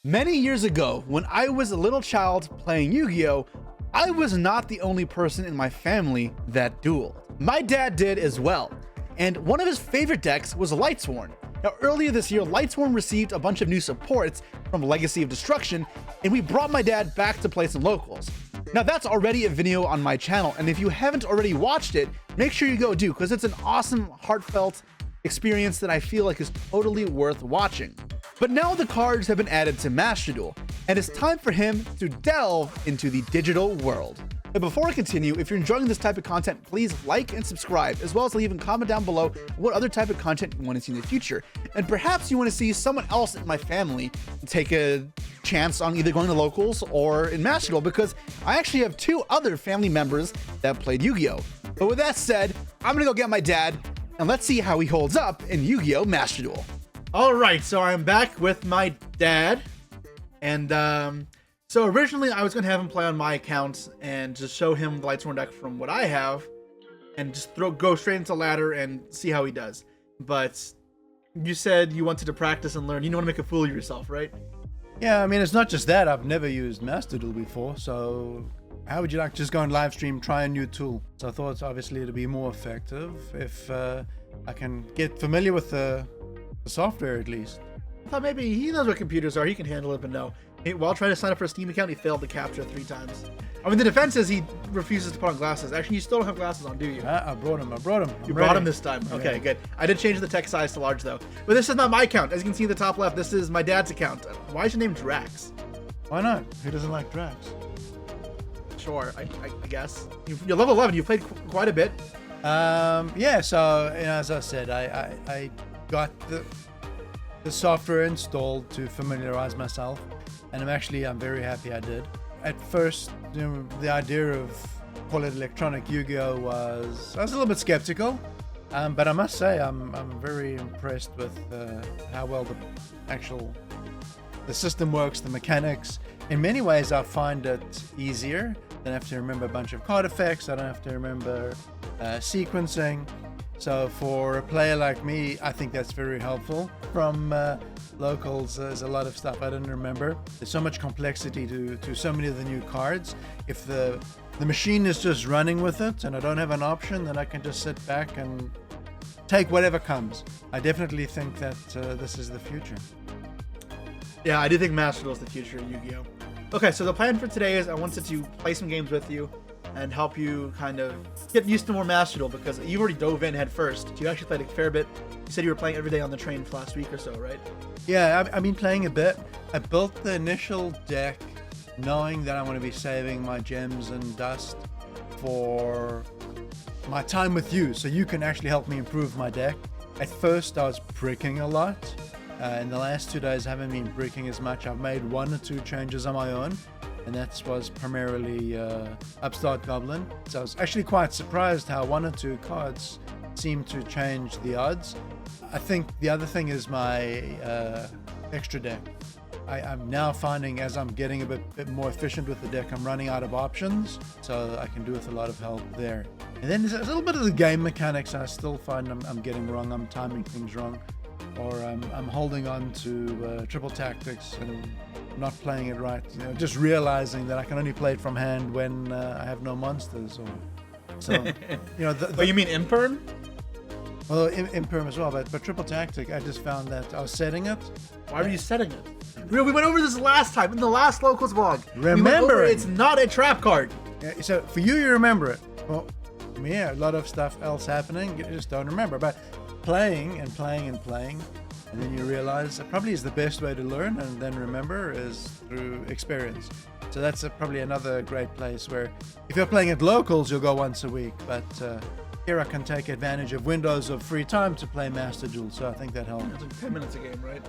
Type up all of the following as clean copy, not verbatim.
Many years ago, when I was a little child playing Yu-Gi-Oh!, I was not the only person in my family that dueled. My dad did as well, and one of his favorite decks was lightsworn. Now, earlier this year, lightsworn received a bunch of new supports from Legacy of Destruction, and we brought my dad back to play some locals. Now, that's already a video on my channel, and if you haven't already watched it, make sure you go do, because it's an awesome, heartfelt experience that I feel like is totally worth watching. But now the cards have been added to Master Duel, and it's time for him to delve into the digital world. But before I continue, if you're enjoying this type of content, please like and subscribe, as well as leave a comment down below what other type of content you want to see in the future. And perhaps you want to see someone else in my family take a chance on either going to locals or in Master Duel, because I actually have 2 other family members that played Yu-Gi-Oh! But with that said, I'm gonna go get my dad, and let's see how he holds up in Yu-Gi-Oh! Master Duel. All right, so I'm back with my dad, and so originally I was gonna have him play on my account and just show him the lightsworn deck from what I have, and just go straight into ladder and see how he does. But you said you wanted to practice and learn. You don't want to make a fool of yourself, right? Yeah, I mean, it's not just that. I've never used Master Duel before, so how would you like to just go and live stream, try a new tool? So I thought obviously it'd be more effective if I can get familiar with the software at least. I thought maybe he knows what computers are. He can handle it, but no. While trying to sign up for a Steam account, he failed to capture 3 times. I mean, the defense is he refuses to put on glasses. Actually, you still don't have glasses on, do you? I brought him. You brought him this time. Okay, yeah. Good. I did change the text size to large, though. But this is not my account. As you can see in the top left, this is my dad's account. Why is your name Drax? Why not? Who doesn't like Drax? Sure, I guess. You're level 11. You've played quite a bit. Yeah, so as I said, I got the software installed to familiarize myself, and I'm very happy I did. At first, the idea of call it electronic Yu-Gi-Oh! I was a little bit skeptical, but I must say I'm very impressed with how well the system works, the mechanics. In many ways, I find it easier. I don't have to remember a bunch of card effects. I don't have to remember sequencing. So for a player like me, I think that's very helpful. From locals, there's a lot of stuff I didn't remember. There's so much complexity to so many of the new cards. If the machine is just running with it and I don't have an option, then I can just sit back and take whatever comes. I definitely think that this is the future. Yeah, I do think Master Duel is the future of Yu-Gi-Oh! Okay, so the plan for today is I wanted to play some games with you and help you kind of get used to more Master Duel, because you already dove in head first. You actually played a fair bit. You said you were playing every day on the train for last week or so, right? Yeah, I've been playing a bit. I built the initial deck knowing that I want to be saving my gems and dust for my time with you, so you can actually help me improve my deck. At first, I was bricking a lot. In the last 2 days, I haven't been bricking as much. I've made 1 or 2 changes on my own, and that was primarily Upstart Goblin. So I was actually quite surprised how 1 or 2 cards seem to change the odds. I think the other thing is my extra deck. I'm now finding, as I'm getting a bit more efficient with the deck, I'm running out of options, so I can do with a lot of help there. And then there's a little bit of the game mechanics I still find I'm getting wrong. I'm timing things wrong, or I'm holding on to triple tactics and not playing it right. Just realizing that I can only play it from hand when I have no monsters. Oh, you mean Imperm? Well, Imperm as well, but triple tactic, I just found that I was setting it. Why were you setting it? We went over this last time in the last locals vlog. Remember, it's not a trap card. Yeah, so for you remember it. Well, yeah, a lot of stuff else happening, you just don't remember. But playing and playing and playing, and then you realize it probably is the best way to learn and then remember is through experience. So that's probably another great place where if you're playing at locals, you'll go once a week. But here I can take advantage of windows of free time to play Master Duel, so I think that helps. It's like 10 minutes a game, right?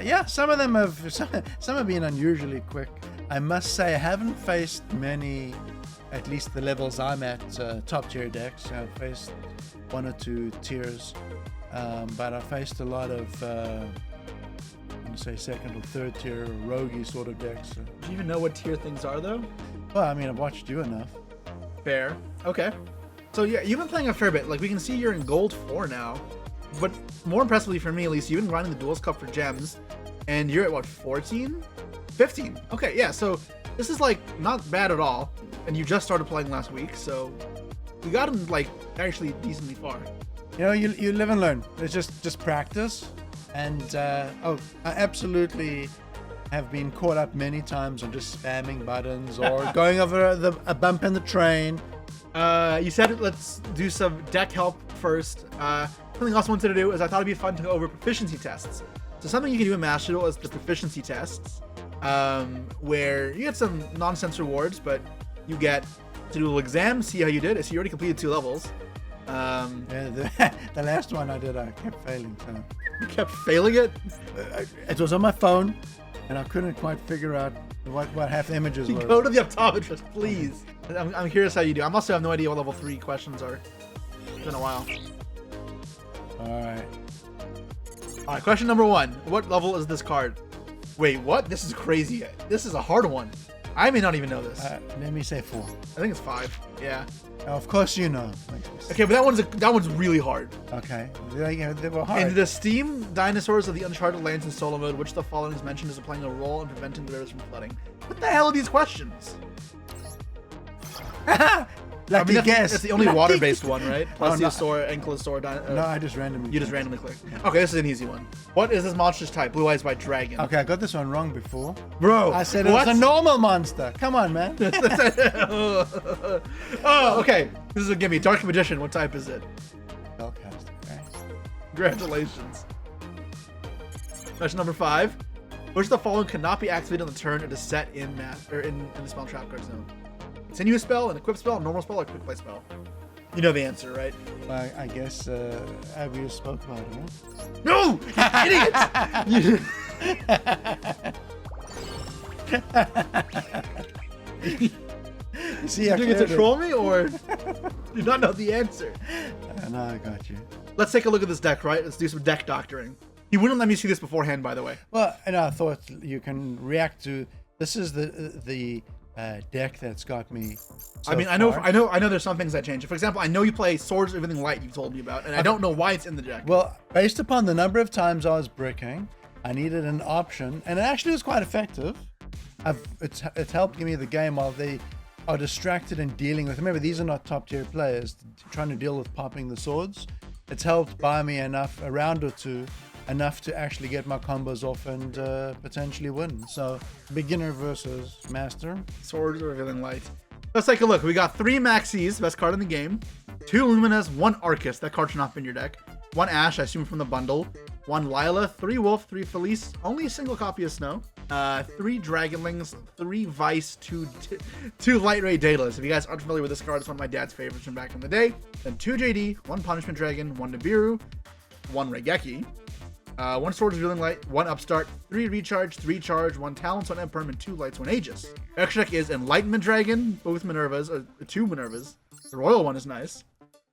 Yeah, some of them have been unusually quick. I must say I haven't faced many, at least the levels I'm at, top tier decks. I've faced 1 or 2 tiers, but I faced a lot of I'm gonna say 2nd or 3rd tier roguey sort of decks. Do you even know what tier things are, though? Well, I mean, I've watched you enough. Fair. Okay. So yeah, you've been playing a fair bit. Like, we can see you're in gold 4 now. But more impressively for me, at least, you've been grinding the Duels Cup for gems. And you're at what, 14? 15. Okay, yeah, so this is like not bad at all. And you just started playing last week, so you gotten like actually decently far. You know, you live and learn. It's just practice. And I absolutely have been caught up many times on just spamming buttons or going over a bump in the train. You said let's do some deck help first. Something else I wanted to do is I thought it'd be fun to go over proficiency tests. So something you can do in Master Duel is the proficiency tests, where you get some nonsense rewards, but you get to do an exam, see how you did. So you already completed 2 levels. Yeah, the last one I did, I kept failing. So You kept failing it? it was on my phone, and I couldn't quite figure out what half the images were. Go to the optometrist, please. I'm curious how you do. I also have no idea what level 3 questions are. It's been a while. Alright. Alright, question number 1. What level is this card? Wait, what? This is crazy. This is a hard one. I may not even know this. Let me say 4. I think it's 5. Yeah. Of course you know. Okay, but that one's really hard. Okay. They were hard. In the Steam Dinosaurs of the Uncharted Lands in solo mode, which the following is mentioned as playing a role in preventing the rivers from flooding? What the hell are these questions? Lucky guess. It's the only water-based one, right? Plesiosaur, Ankylosaur, No, I just randomly. You just randomly clicked. Okay, this is an easy one. What is this monster's type? Blue Eyes White Dragon. Okay, I got this one wrong before. Bro, I said it was a normal monster. Come on, man. Oh, okay. This is a gimme. Dark Magician. What type is it? Spellcaster. Okay. Congratulations. Question number 5. Which of the following cannot be activated on the turn it is set in the spell trap card zone? Continuous spell, an equip spell, a normal spell, or quick play spell? You know the answer, right? I guess we just spoke about it, right? No! Idiot! See, you doing it to troll me, or do you not know the answer? No, I got you. Let's take a look at this deck, right? Let's do some deck doctoring. He wouldn't let me see this beforehand, by the way. Well, and I thought you can react to. This is the deck that's got me. So I mean, far. I know. There's some things that change. For example, I know you play Swords of Everything Light. You've told me about, and I don't know why it's in the deck. Well, based upon the number of times I was bricking, I needed an option, and it actually was quite effective. It's helped give me the game while they are distracted and dealing with. Remember, these are not top tier players trying to deal with popping the swords. It's helped buy me a round or two, enough to actually get my combos off and potentially win. So beginner versus master. Swords of Everything Light. Let's take a look. We got 3 Maxis, best card in the game. 2 Luminas, 1 Arcus. That card should not be in your deck. 1 Ash, I assume from the bundle. 1 Lila, 3 Wolf, 3 Felice. Only a single copy of Snow. 3 Dragonlings, 3 Vice, 2 Light Ray Daedalus. If you guys aren't familiar with this card, it's one of my dad's favorites from back in the day. Then 2 JD, 1 Punishment Dragon, 1 Nibiru, 1 Regeki. 1 Swords of Revealing Light, 1 Upstart, 3 Recharge, 3 Charge, 1 Talents, 1 Imperm, and 2 Lights, 1 Aegis. Extra deck is Enlightenment Dragon, both Minervas, 2 Minervas. The Royal one is nice.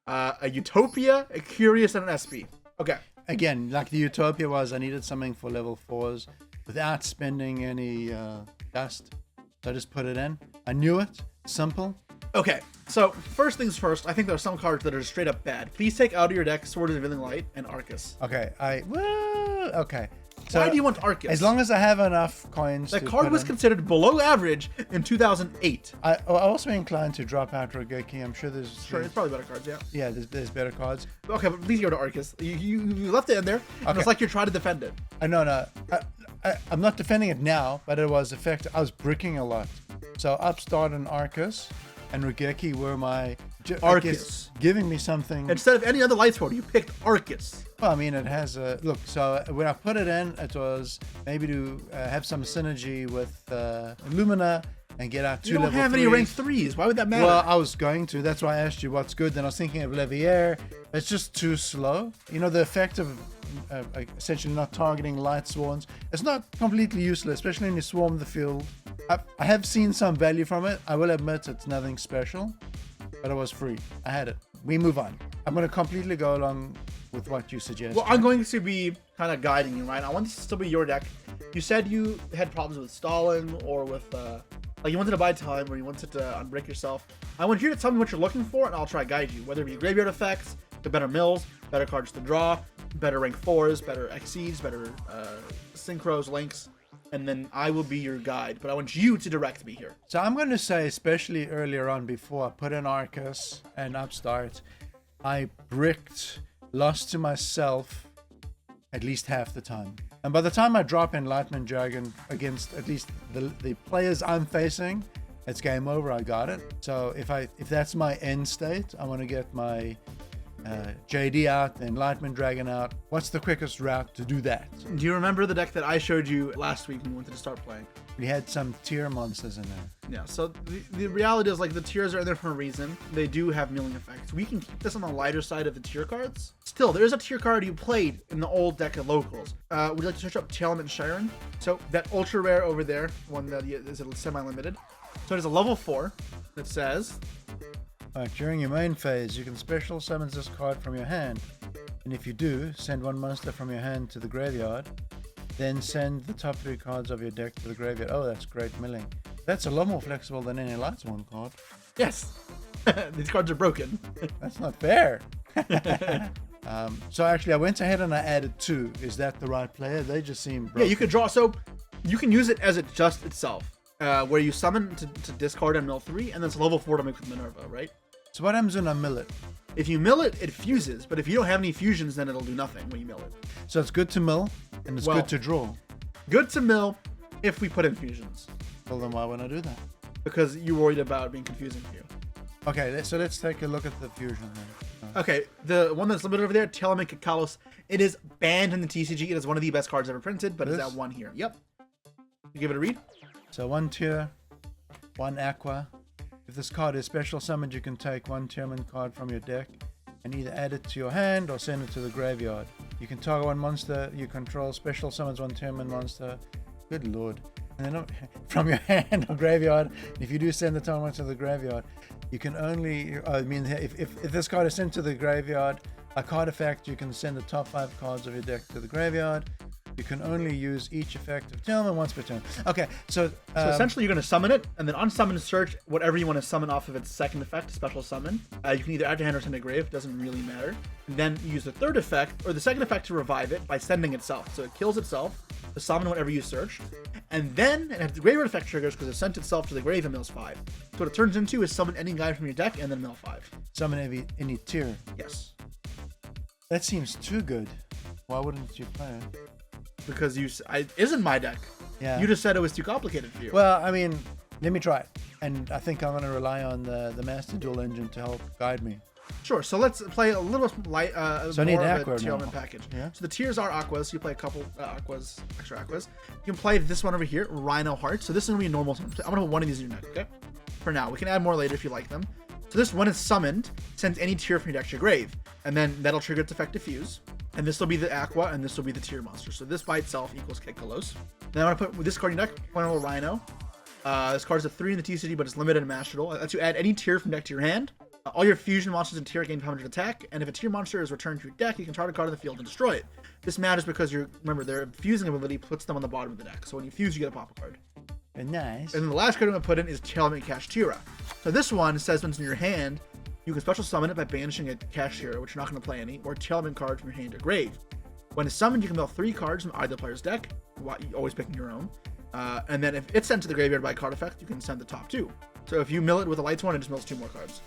A Utopia, a Curious, and an SP. Okay. Again, like the Utopia was, I needed something for level 4s without spending any dust. So I just put it in. I knew it. Simple. Okay, so first things first, I think there are some cards that are straight up bad. Please take out of your deck Sword of Revealing Light and Arcus. Okay, okay. So why do you want Arcus? As long as I have enough coins. That card was considered below average in 2008. I also inclined to drop out Regeki. I'm sure there's. Sure, it's probably better cards, yeah. Yeah, there's better cards. Okay, but please go to Arcus. You left it in there, and it's like you're trying to defend it. No. I'm not defending it now, but it was effective. I was bricking a lot. So Upstart and Arcus and Regeki were my Arcus giving me something. Instead of any other light sword, you picked Arcus. Well, I mean, it has a look. So when I put it in, it was maybe to have some synergy with Lumina and get out 2 level 3s. You don't have any rank 3s. Why would that matter? Well, I was going to. That's why I asked you what's good. Then I was thinking of Levier. It's just too slow. You know, the effect of essentially not targeting lightsworns. It's not completely useless, especially when you swarm the field. I have seen some value from it. I will admit it's nothing special, but it was free. I had it. We move on. I'm going to completely go along with what you suggest. Well, I'm going to be kind of guiding you, right? I want this to still be your deck. You said you had problems with stalling or with, like you wanted to buy time or you wanted to unbrick yourself. I want you to tell me what you're looking for and I'll try to guide you, whether it be graveyard effects, The better mills, better cards to draw, better rank 4s, better XCs, better synchros, links, and then I will be your guide. But I want you to direct me here. So I'm going to say, especially earlier on before I put in Arcus and Upstart, I bricked, lost to myself at least half the time. And by the time I drop in Lightning Dragon against at least the players I'm facing, it's game over. I got it. So if that's my end state, I want to get my JD out, then Lightning Dragon out. What's the quickest route to do that? Do you remember the deck that I showed you last week when we wanted to start playing? We had some tier monsters in there. Yeah, so the reality is, like, the tiers are in there for a reason. They do have milling effects. We can keep this on the lighter side of the tier cards. Still, there's a tier card you played in the old deck of locals. Would you like to search up Tearlaments Sharon? So that ultra rare over there, one that is semi-limited. So it is a level 4 that says... During your main phase, you can special summon this card from your hand. And if you do, send one monster from your hand to the graveyard. Then send the top 3 cards of your deck to the graveyard. Oh, that's great milling. That's a lot more flexible than any lightsworn card. Yes. These cards are broken. That's not fair. So actually, I went ahead and I added 2. Is that the right player? They just seem broken. Yeah, you could draw. So you can use it as it just itself. Where you summon to discard and mill 3, and then it's level 4 to make with Minerva, right? So what happens when I mill it? If you mill it, it fuses. But if you don't have any fusions, then it'll do nothing when you mill it. So it's good to mill, and it's good to draw. Good to mill if we put in fusions. Well, then why would I do that? Because you're worried about being confusing for you. Okay, so let's take a look at the fusion then. Okay, the one that's limited over there, Tearlaments Kalos, it is banned in the TCG. It is one of the best cards ever printed, but it's that one here. Yep. You give it a read? So 1 tier, 1 aqua. If this card is special summoned, you can take 1 Tearman card from your deck and either add it to your hand or send it to the graveyard. You can target 1 monster you control, special summons 1 Tearman monster. Good lord. And then from your hand or graveyard. If you do send the target to the graveyard, you can only, if this card is sent to the graveyard, a card effect, you can send the top 5 cards of your deck to the graveyard. You can only use each effect of Tearlaments once per turn. Okay, so essentially you're going to summon it, and then on summon search, whatever you want to summon off of its second effect, special summon. You can either add to hand or send to grave, doesn't really matter. And then you use the third effect, or the second effect to revive it by sending itself. So it kills itself to summon whatever you search. And then it has the graveyard effect triggers because it sent itself to the grave and mills 5. So what it turns into is summon any guy from your deck and then mill 5. Summon any tier. Yes. That seems too good. Why wouldn't you play it? Because it isn't my deck. Yeah. You just said it was too complicated for you. Well, I mean, let me try it. And I think I'm going to rely on the Master Duel engine to help guide me. Sure. So let's play a little light, so more I need of a Tearlaments package. Yeah. So the tiers are aquas. You play a couple aquas, extra aquas. You can play this one over here, Rhino Heart. So this is going to be a normal summon. I'm going to put one of these in your deck, okay? For now. We can add more later if you like them. So this, when it's summoned, sends any tier from your deck to your grave. And then that'll trigger its effect Diffuse. And this will be the aqua, and this will be the tier monster. So this by itself equals Kalos. Then I'm going to put this card in your deck, play a little Rhino. This card's a 3 in the TCG, but it's limited in Master Duel. It lets you add any tier from deck to your hand. All your fusion monsters in tier gain 500 attack, and if a tier monster is returned to your deck, you can target a card on the field and destroy it. This matters because remember, their fusing ability puts them on the bottom of the deck. So when you fuse, you get a pop-up card. Nice. And then the last card I'm going to put in is Tearlaments Kashtira. So this one says when it's in your hand, you can special summon it by banishing a Kashtira, which you're not going to play any, or Tearlaments card from your hand to grave. When it's summoned, you can mill 3 cards from either player's deck, always picking your own. And then if it's sent to the graveyard by a card effect, you can send the top 2. So if you mill it with a lightsworn, it just mills 2 more cards.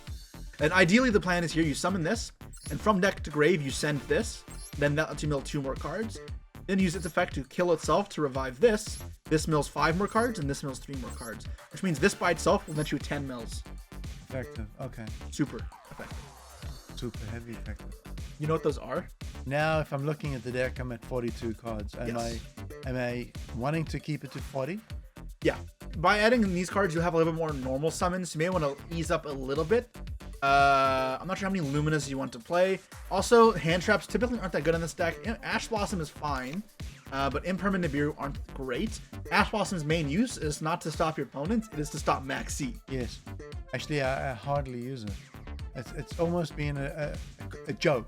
And ideally, the plan is here, you summon this, and from deck to grave, you send this. Then that lets you mill 2 more cards. Then use its effect to kill itself to revive this. This mills 5 more cards, and this mills 3 more cards. Which means this by itself will net you 10 mills. Effective, okay. Super effective. Super heavy effective. You know what those are? Now, if I'm looking at the deck, I'm at 42 cards. Am I wanting to keep it to 40? Yeah. By adding in these cards, you'll have a little bit more normal summons. You may want to ease up a little bit. I'm not sure how many Luminas you want to play. Also, hand traps typically aren't that good in this deck. Ash Blossom is fine, but Impermanent Nibiru aren't great. Ash Blossom's main use is not to stop your opponents, it is to stop Max C. Yes. Actually, I hardly use it. It's almost been a joke.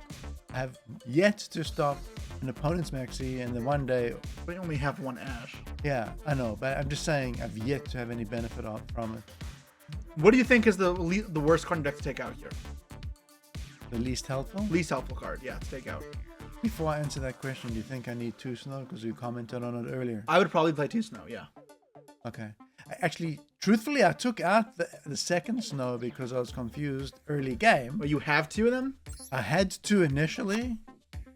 I have yet to stop an opponent's Maxi, and then one day... We only have 1 Ash. Yeah, I know, but I'm just saying I've yet to have any benefit from it. What do you think is the worst card deck to take out here? The least helpful? Least helpful card, yeah, to take out. Before I answer that question, do you think I need 2 snow? Because you commented on it earlier. I would probably play 2 snow, yeah. Okay. Actually, truthfully, I took out the second snow because I was confused early game. Well, you have 2 of them? I had 2 initially.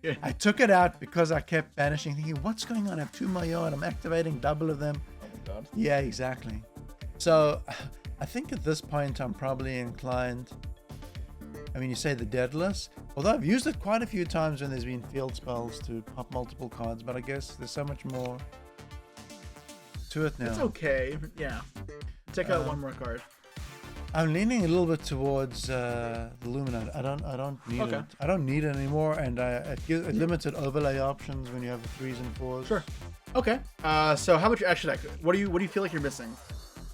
Yeah. I took it out because I kept banishing, thinking, what's going on? I have 2 in my yard. I'm activating double of them. Oh my god. Yeah, exactly. So I think at this point, I'm probably inclined. I mean, you say the Deadless. Although I've used it quite a few times when there's been field spells to pop multiple cards, but I guess there's so much more to it now. It's okay, yeah. Take out 1 more card. I'm leaning a little bit towards the Luminite. I don't need it. I don't need it anymore, and it gives limited overlay options when you have the 3s and 4s. Sure. Okay. So how about your extra deck? What do you feel like you're missing?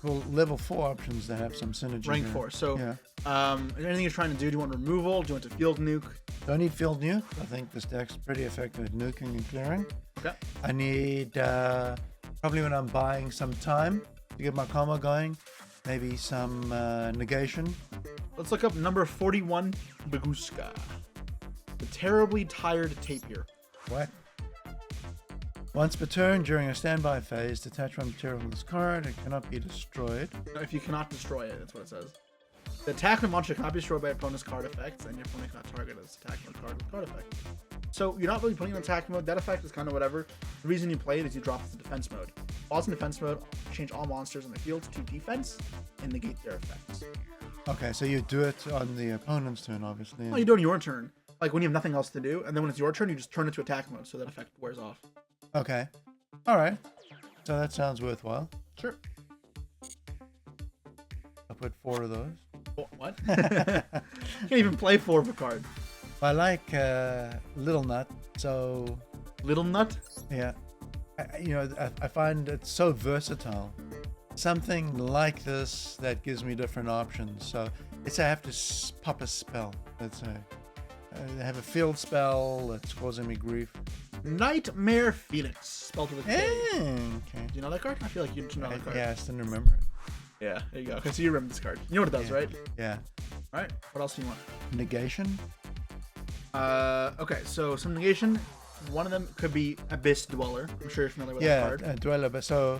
Well, level 4 options that have some synergy. Rank there. 4. So, yeah. Is there anything you're trying to do? Do you want removal? Do you want to field nuke? Don't need field nuke. I think this deck's pretty effective at nuking and clearing. Okay. I need probably when I'm buying some time to get my combo going, maybe some negation. Let's look up number 41, Baguska. The terribly tired tapir. What? Once per turn, during a standby phase, detach one material from this card. It cannot be destroyed. If you cannot destroy it, that's what it says. The attack of a monster cannot be destroyed by opponent's card effects, and your opponent cannot target its attack mode card with card effect. So you're not really putting it in attack mode. That effect is kind of whatever. The reason you play it is you drop it to defense mode. While it's in defense mode, change all monsters in the field to defense and negate their effects. Okay, so you do it on the opponent's turn, obviously. Well, you do it on your turn, like when you have nothing else to do, and then when it's your turn, you just turn it to attack mode, so that effect wears off. Okay. All right. So that sounds worthwhile. Sure. I'll put 4 of those. What? Can't even play 4 of a card. I like Little Nut, so... Little Nut? Yeah. I find it so versatile. Something like this that gives me different options. So let's say I have to pop a spell. Let's say I have a field spell that's causing me grief. Nightmare Phoenix, spelled with a K. Okay. Do you know that card? I feel like you know that card. Yeah, I still remember it. Yeah, there you go. Okay, so you remember this card. You know what it does, right? Yeah. All right. What else do you want? Negation. Okay, so some negation. One of them could be Abyss Dweller. I'm sure you're familiar with that card. Yeah, Dweller. But so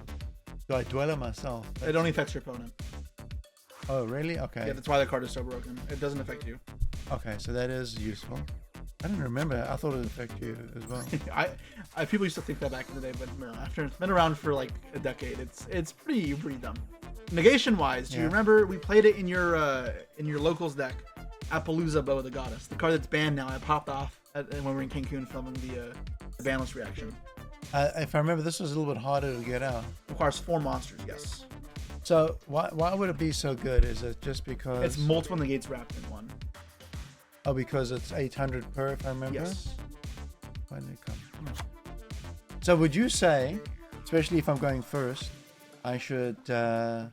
do I Dweller myself? It only affects your opponent. Oh, really? Okay. Yeah, that's why the card is so broken. It doesn't affect you. Okay, so that is useful. I didn't remember. I thought it would affect you as well. I people used to think that back in the day, but no, after it's been around for like a decade, it's pretty dumb. Negation wise, do you remember we played it in your locals deck, Appaloosa Bow of the Goddess, the card that's banned now. I popped off when we were in Cancun filming the banless reaction. If I remember, this was a little bit harder to get out. Requires 4 monsters, yes. So why would it be so good? Is it just because it's multiple negates wrapped in one? Oh, because it's 800 per, if I remember? Yes. When they come. So would you say, especially if I'm going first, I should target,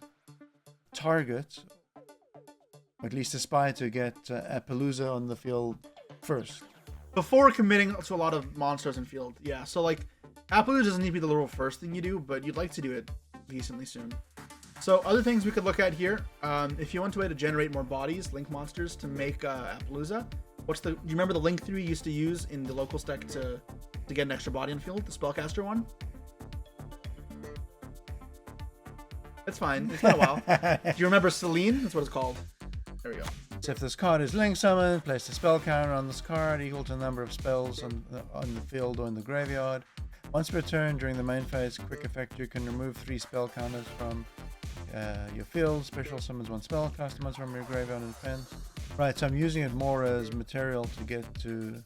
or at least aspire to get Appaloosa on the field first? Before committing to a lot of monsters in field, yeah. So like, Appaloosa doesn't need to be the literal first thing you do, but you'd like to do it decently soon. So other things we could look at here, if you want a way to generate more bodies, link monsters to make Appaloosa, do you remember the link 3 you used to use in the local deck to get an extra body in field, the spellcaster one? It's fine, it's been a while. Do you remember Celine? That's what it's called. There we go. So if this card is link summoned, place a spell counter on this card equal to the number of spells on the field or in the graveyard. Once per turn during the main phase, quick effect, you can remove 3 spell counters from your field. Special summons 1 spell, cast once from your graveyard and defense. Right, so I'm using it more as material to get to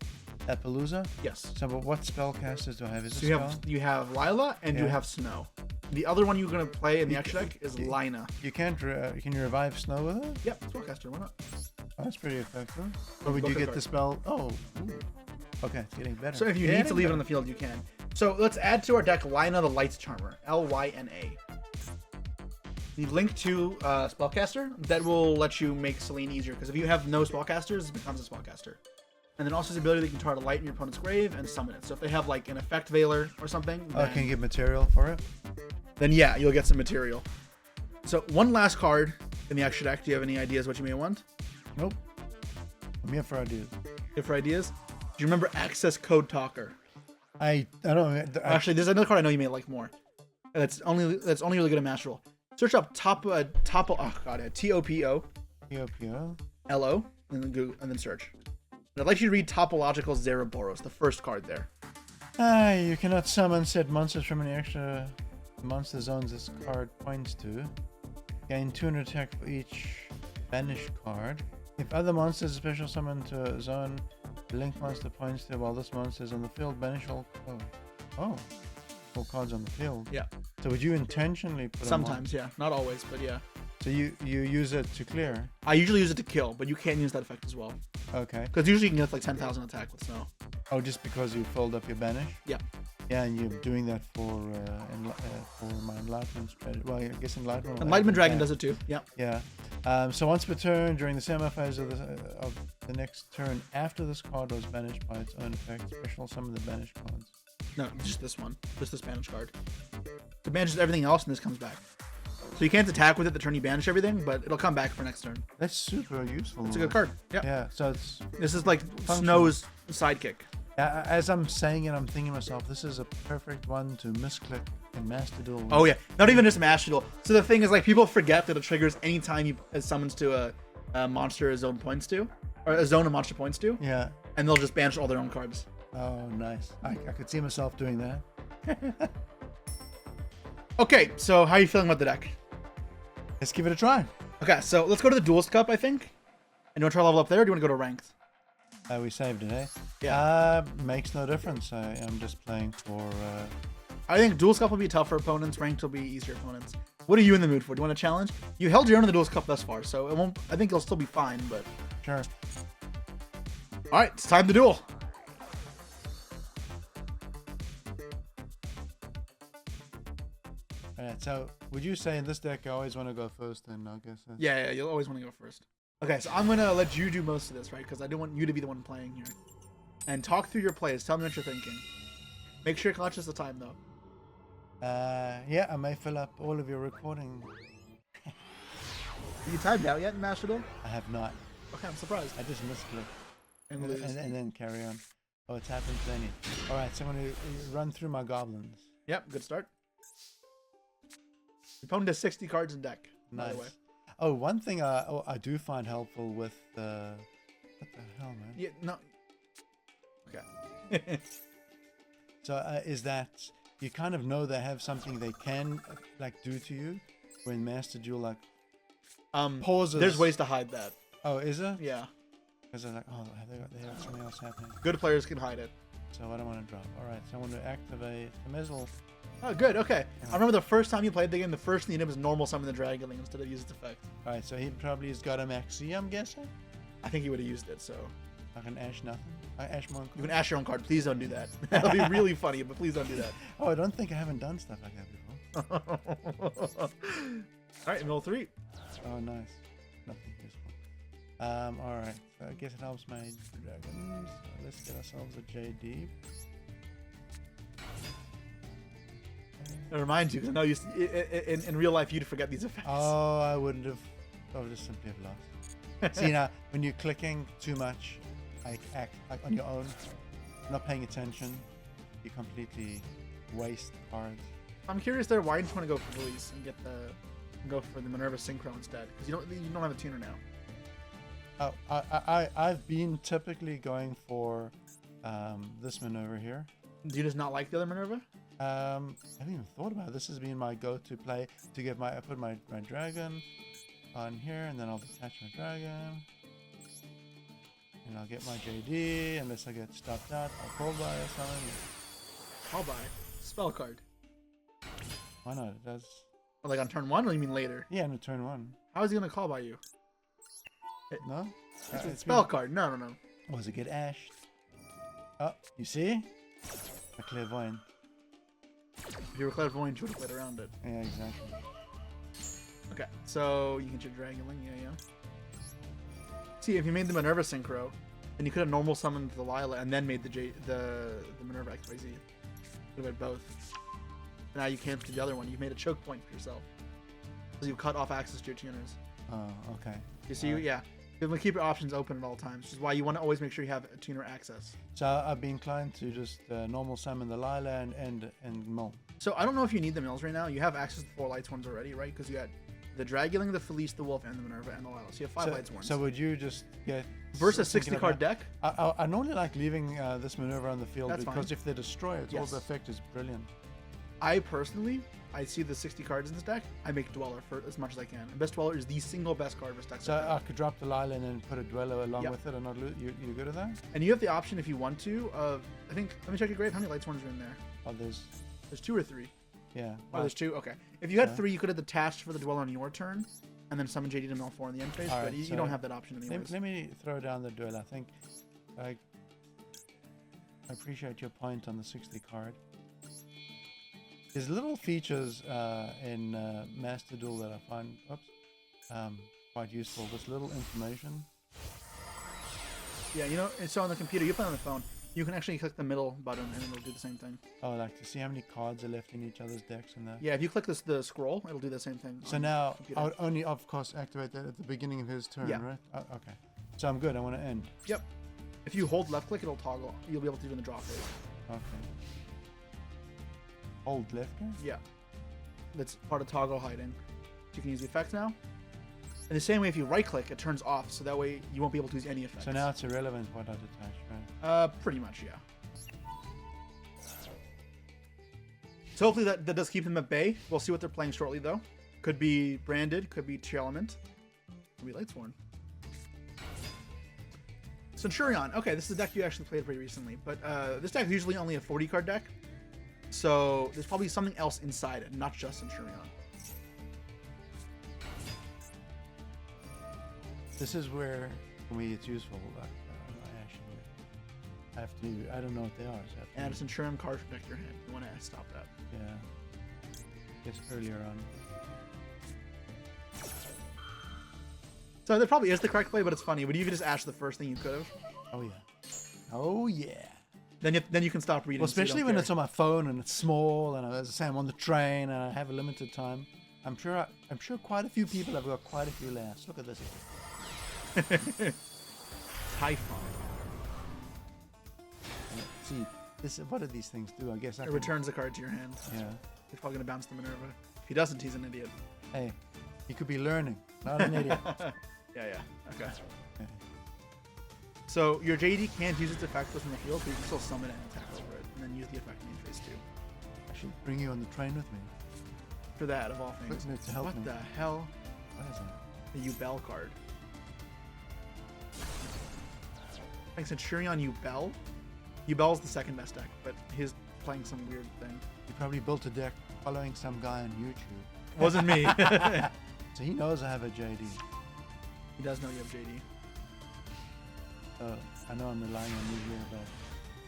Appaloosa. Yes. So, but what spellcasters do I have? So you have Lila and you have Snow. The other one you're gonna play in the extra deck is Lina. You can't. Can you revive Snow with it? Yep, spellcaster. Why not? Oh, that's pretty effective. Or would you get the spell? Oh, ooh. Okay, it's getting better. So if you need to leave it on the field, you can. So let's add to our deck Lina the Lights Charmer. Lyna. The link to spellcaster that will let you make Celine easier, because if you have no spellcasters, it becomes a spellcaster. And then also his ability that can target a light in your opponent's grave and summon it. So if they have like an effect veiler or something, can you get material for it? Then yeah, you'll get some material. So one last card in the extra deck. Do you have any ideas what you may want? Nope. I'm here for ideas. Here for ideas. Do you remember Access Code Talker? I don't know. Actually, there's another card I know you may like more. That's only really good at Master Duel. Search up Topo. Oh god, Topo. Topo. LO, and then Google, and then search. And I'd like you to read Topological Zeraboros, the first card there. You cannot summon said monsters from any extra monster zones this card points to. Gain 200 attack for each banished card. If other monsters special summon to a zone, the link monster points to while this monster is on the field, banish all. Oh. All cards on the field. Yeah. So would you intentionally put Sometimes, yeah. Not always, but yeah. So you use it to clear? I usually use it to kill, but you can use that effect as well. Okay. Because usually you can get like 10,000 attack with snow. Oh, just because you filled up your banish? Yeah. Yeah, and you're doing that for my enlightenment strategy. Well, I guess enlightenment. Enlightenment Dragon does it too. Yeah. Yeah. So once per turn during the semi phase of the next turn after this card was banished by its own effect, special summon the banished cards. No, just this one. Just this banish card. It banishes everything else, and this comes back. So you can't attack with it the turn you banish everything, but it'll come back for next turn. That's super useful. It's a good card. Yeah. Yeah. So it's. This is like functional. Snow's sidekick. As I'm saying it, I'm thinking to myself, this is a perfect one to misclick in Master Duel. Oh yeah, not even just Master Duel. So the thing is, like, people forget that it triggers anytime you summons to a monster a zone points to, or a zone a monster points to. Yeah. And they'll just banish all their own cards. Oh, nice. I could see myself doing that. Okay, so how are you feeling about the deck? Let's give it a try. Okay, so let's go to the Duelist Cup, I think. And you want to try to level up there, or do you want to go to Ranked? We saved it, eh? Yeah. Makes no difference. I'm just playing for... I think Duelist Cup will be tough for opponents. Ranked will be easier opponents. What are you in the mood for? Do you want to challenge? You held your own in the Duelist Cup thus far, so it won't. I think it'll still be fine, but... Sure. Alright, it's time to duel. Alright, so would you say in this deck I always want to go first, and I guess that's... Yeah, you'll always want to go first. Okay, so I'm gonna let you do most of this, right? Because I don't want you to be the one playing here. And talk through your plays. Tell me what you're thinking. Make sure you're conscious of time, though. Yeah, I may fill up all of your recording. Are you timed out yet in Master Duel? I have not. Okay, I'm surprised. I just misclicked. And lose. And then carry on. Oh, it's happened plenty. Alright, so I'm going to run through my goblins. Yep, good start. Your opponent has 60 cards in deck, nice. by the way. Oh, one thing I do find helpful with what the hell, man? Yeah, no. Okay. So is that you kind of know they have something they can like do to you when Master Duel like pauses. There's ways to hide that. Oh, is there? Yeah. Because they're like, oh, they have something else happening. Good players can hide it. So I don't want to drop. All right, so I want to activate the missile. Oh, good. Okay. I remember the first time you played the game, the first thing you did was normal summon the Dragonling instead of use its effect. All right, so he probably has got a Maxi, I'm guessing. I think he would have used it, so. I can ash nothing. I ash monk. You can ash your own card. Please don't do that. That'll be really funny, but please don't do that. Oh, I don't think I haven't done stuff like that before. All right, middle 3. Oh, nice. Nothing useful. All right. So I guess it helps my dragons. So let's get ourselves a JD. It reminds you, because I know you, in real life you'd forget these effects. Oh, I wouldn't have. I would just simply have lost. See now, when you're clicking too much, like on your own, not paying attention, you completely waste cards. I'm curious there. Why didn't you want to go for release and go for the Minerva Synchro instead? Because you don't have a tuner now. Oh, I've been typically going for this Minerva here. Do you just not like the other Minerva? I haven't even thought about it. This has been my go-to play to get I put my dragon on here, and then I'll detach my dragon, and I'll get my JD unless I get stopped out. I'll call by or something. Call by spell card. Why not? It does. Or like on turn 1, or you mean later? Yeah, in turn 1. How is he gonna call by you? No. It's a spell card. No. Was it get ashed? Oh, you see? A clairvoyant. If you were clairvoyant, you would have played around it. Yeah, exactly. Okay, so you get your Dragonling, yeah. See, if you made the Minerva Synchro, then you could have normal summoned the Lila and then made the Minerva XYZ. You could have had both. Now you can't do the other one. You've made a choke point for yourself. Because you've cut off access to your tuners. Oh, okay. You see, yeah. You want to keep your options open at all times, which is why you want to always make sure you have a tuner access. So I'd be inclined to just normal summon the Lila and mill. So I don't know if you need the mills right now. You have access to 4 lightsworns already, right? Because you got the Draguling, the Felice, the Wolf, and the Minerva, and the Lila. So you have 5 lightsworns. So would you just get... Versus 60 card deck? I normally like leaving this Minerva on the field. That's because fine. if they destroy it, all the effect is brilliant. I personally, I see the 60 cards in this deck. I make Dweller for as much as I can. And Best Dweller is the single best card for this deck. So I could drop the Lila and then put a Dweller along with it and not lose. You good at that? And you have the option if you want to of, I think, let me check your grave. How many lightsworns are in there? Oh, there's 2 or 3. Yeah. Oh, there's 2? Okay. If you had 3, you could have detached for the Dweller on your turn and then summon JD to mill 4 in the end phase, but you don't have that option anyways. Let me throw down the Duel. I think I appreciate your point on the 60 card. There's little features in Master Duel that I find quite useful. This little information. Yeah, you know, and so on the computer, you play on the phone, you can actually click the middle button and it'll do the same thing. Oh, like to see how many cards are left in each other's decks and that. Yeah, if you click the scroll, it'll do the same thing. So now I would only, of course, activate that at the beginning of his turn, right? Oh, okay. So I'm good. I want to end. Yep. If you hold left click, it'll toggle. You'll be able to do it in the draw phase. Okay. Hold left click? Yeah. That's part of toggle hiding. So you can use the effect now. In the same way, if you right click, it turns off, so that way you won't be able to use any effects. So now it's irrelevant what I detach, right? Pretty much, yeah. So hopefully that does keep them at bay. We'll see what they're playing shortly, though. Could be Branded, could be Tearlaments, could be Lightsworn. Centurion. Okay, this is a deck you actually played pretty recently, but this deck is usually only a 40 card deck, so there's probably something else inside it, not just Centurion. This is where, for me, it's useful. I don't know what they are. So and a Centurion card to protect your hand. You want to stop that. Yeah. Just earlier on. So that probably is the correct play, but it's funny. Would you even just ash the first thing you could have? Oh yeah. Oh yeah. Then you can stop reading. Well, especially when it's on my phone and it's small, and as I say, I'm on the train and I have a limited time. I'm sure quite a few people have got quite a few laughs. Look at this. Typhon. See, what do these things do? I guess it returns a card to your hand. Yeah. He's probably gonna bounce the Minerva. If he doesn't, he's an idiot. Hey, he could be learning, not an idiot. Yeah. Okay. So your JD can't use its effect within the field, but you can still summon it and attack over it, and then use the effect in phase 2. I should bring you on the train with me. For that, of all things. To help what me. The hell? What is that? The Yubel card. I think Centurion Yubel. Yubel's the second best deck, but he's playing some weird thing. He probably built a deck following some guy on YouTube. Wasn't me. So he knows I have a JD. He does know you have JD. I know I'm relying on you here, but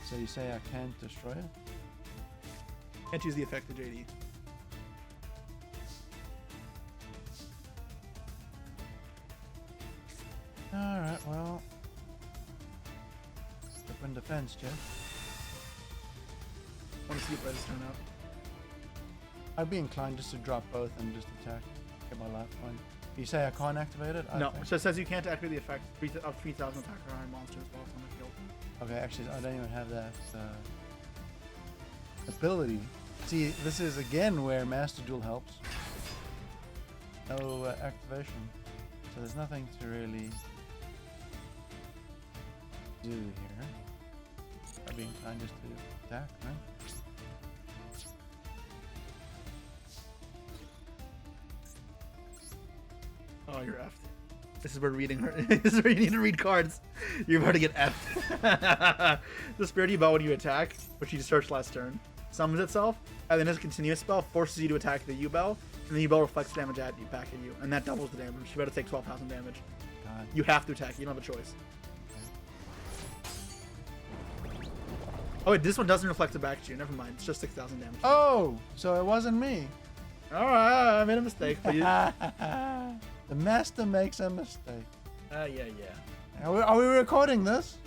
so you say I can't destroy it? Can't use the effect of JD. Alright, well. Open defense, Jeff. Want to see if this turn out. I'd be inclined just to drop both and just attack. Get my life point. You say I can't activate it? No, so it says you can't activate the effect of 3,000 attacker high monsters while it's on the field. Okay, actually, I don't even have that ability. See, this is again where Master Duel helps. No activation. So there's nothing to really do here. I'd be inclined just to attack, right? Oh, you're effed. This is where reading this is where you need to read cards. You're about to get effed. The Spirit Yubel, when you attack, which you searched last turn, summons itself, and then as a continuous spell forces you to attack the Yubel, and the Yubel reflects damage back at you, and that doubles the damage. You better take 12,000 damage. God. You have to attack. You don't have a choice. Oh wait, this one doesn't reflect it back to you. Never mind. It's just 6,000 damage. Oh, so it wasn't me. All right, I made a mistake. But The master makes a mistake. Yeah. Are we recording this?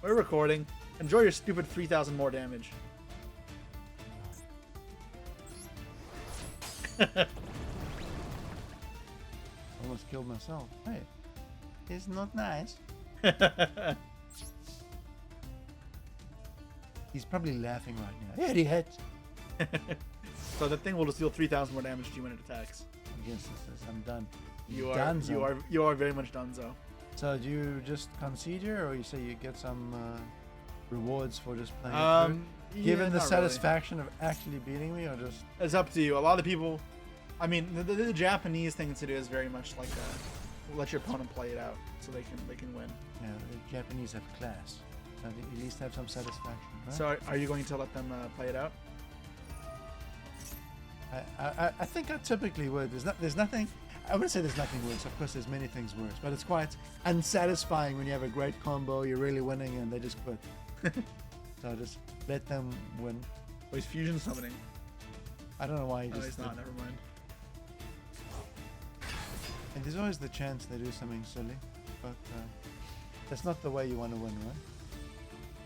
We're recording. Enjoy your stupid 3,000 more damage. Almost killed myself. Hey. is not nice. He's probably laughing right now. Idiot. So that thing will just deal 3,000 more damage to you when it attacks. Yes, I'm done. You are Donezo. you are very much donezo. So do you just concede here, or you say you get some rewards for just playing? Given the not satisfaction of actually beating me, or just It's up to you. A lot of people, I mean, the Japanese thing to do is very much like let your opponent play it out so they can win. yeah, the Japanese have class. At least have some satisfaction. Right? So are you going to let them play it out? I think I typically would. There's nothing. I wouldn't say there's nothing worse. Of course, there's many things worse, but it's quite unsatisfying when you have a great combo, you're really winning, and they just quit. So just let them win. Oh, he's fusion summoning. I don't know why he Oh, just. he's not. Never mind. And there's always the chance they do something silly, but that's not the way you want to win, right?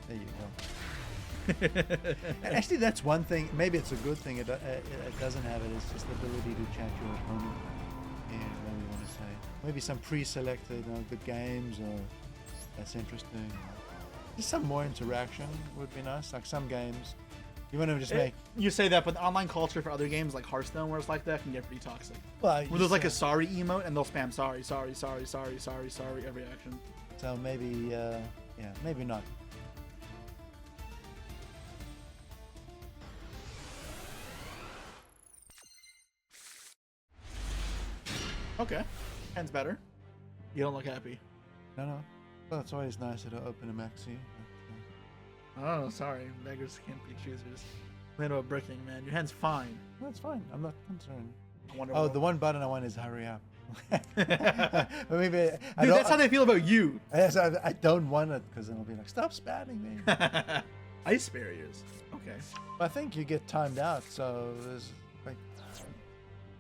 There you go. And actually, that's one thing. Maybe it's a good thing. It doesn't have it. It's just the ability to chat your opponent. Yeah, what we want to say. Maybe some pre-selected, good games, or that's interesting. Just some more interaction would be nice. Like some games, you want to just make. You say that, but the online culture for other games like Hearthstone, where it's like that, can get pretty toxic. Well, When there's like a sorry emote, and they'll spam sorry every action. So maybe, yeah, maybe not. Okay, hand's better. You don't look happy. No. Well, it's always nicer to open a maxi. Oh, sorry. Beggars can't be choosers. Made about bricking, man. Your hand's fine. Well, it's fine. I'm not concerned. I wonder Oh, what- the one button I want is hurry up. But maybe Dude, that's how they feel about you. I don't want it because then I'll be like, stop spamming me. Ice barriers. Okay. I think you get timed out, so there's like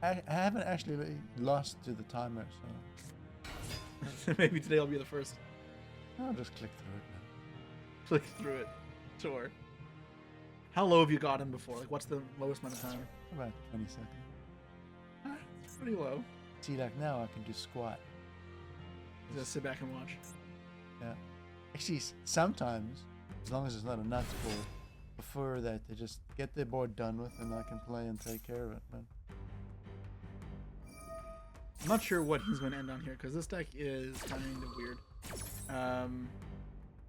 I haven't actually lost to the timer, so Maybe today will be the first. I'll just click through it. Click through it. Sure. How low have you gotten before? Like, what's the lowest amount of time? About 20 seconds. It's pretty low. See, like now I can do squat. Just sit back and watch. Yeah. Actually, sometimes, as long as it's not a nuts board, I prefer that they just get their board done with and I can play and take care of it. But I'm not sure what he's going to end on here because this deck is kind of weird.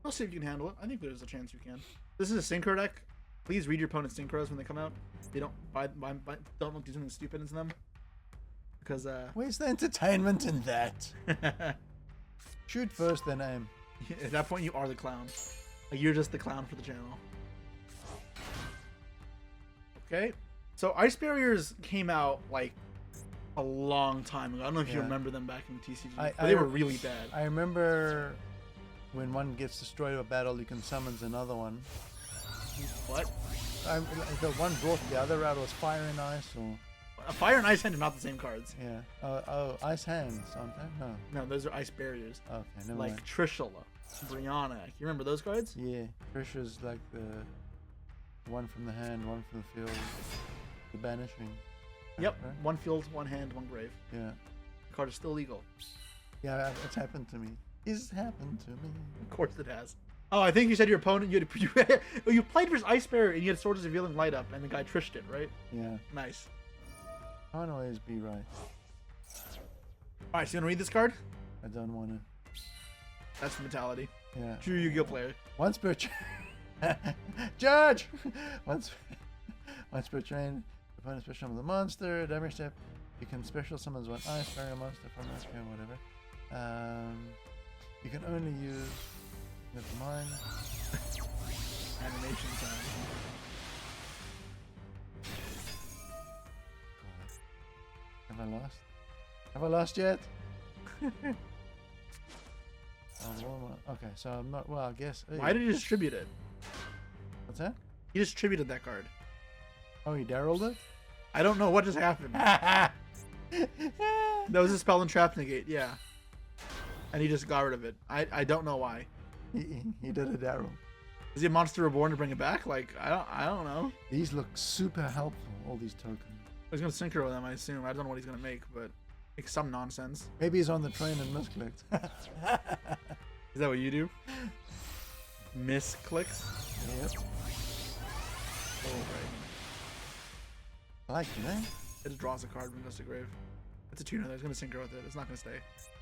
We'll see if you can handle it. I think there's a chance you can. This is a synchro deck. Please read your opponent's synchros when they come out. They don't don't do something stupid into them. Because where's the entertainment in that? Shoot first, then aim. at that point you are the clown. Like, you're just the clown for the channel. Okay. So ice barriers came out like a long time ago. I don't know if you Yeah. remember them back in TCG, but they were really bad. I remember when one gets destroyed in a battle, you can summon another one. What? The one brought the other out was Fire and Ice, or Fire and Ice Hand are not the same cards. yeah. Oh, Ice Hands, aren't they? No. No, those are ice barriers. Okay, never Like mind. Trishula, Brianna. You remember those cards? Yeah, Trisha's like the one from the hand, one from the field, the banishing. Yep. Right? One field, one hand, one grave. Yeah. The card is still legal. Yeah, it's happened to me. It's happened to me. Of course it has. Oh, I think you said your opponent. You played versus Ice Barrier and you had Swords of Revealing Light up, and the guy trished it, right? Yeah. Nice. Can't always be right. All right, so you want to read this card? I don't want to. That's the mentality. Yeah. True Yu-Gi-Oh player. Once per judge. Once per train, opponent special summon the monster. Damage step. You can special summon one ice barrier monster from this game, whatever. You can only use. Never mind. Animation time. God. Have I lost? Have I lost yet? Okay, so I'm not. Well, I guess. Why did he distribute it? What's that? He distributed that card. Oh, he Daryled it? I don't know what just happened. That was a spell and trap negate, yeah. And he just got rid of it. I don't know why. He did a Daryl. Is he a monster reborn to bring it back? Like, I don't know. These look super helpful, all these tokens. He's gonna synchro them, I assume. I don't know what he's gonna make, but Like some nonsense. Maybe he's on the train and misclicked. Is that what you do? Misclicks? Yep. Oh, right. I like you, eh? It just draws a card from Dust to Grave. It's a tuner. It's going to synchro with it. It's not going to stay.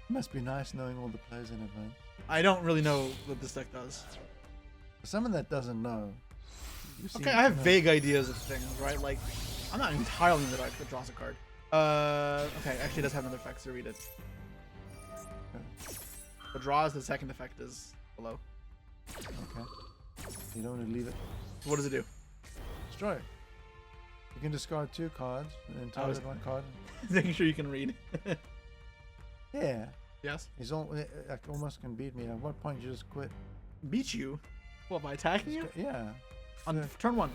Must be nice knowing all the plays in advance. I don't really know what this deck does. For someone that doesn't know. Okay, I have vague ideas of things, right? Like, I'm not entirely in the dark that draws a card. Okay, actually it does have another effect, so read it. The draws, the second effect is below. Okay. You don't want to leave it. So what does it do? Destroy. You can discard 2 cards and then target 1 card. Making sure you can read. Yeah. Yes. He's almost can beat me. At what point you just quit? Beat you? What, by attacking you? Yeah. On turn 1.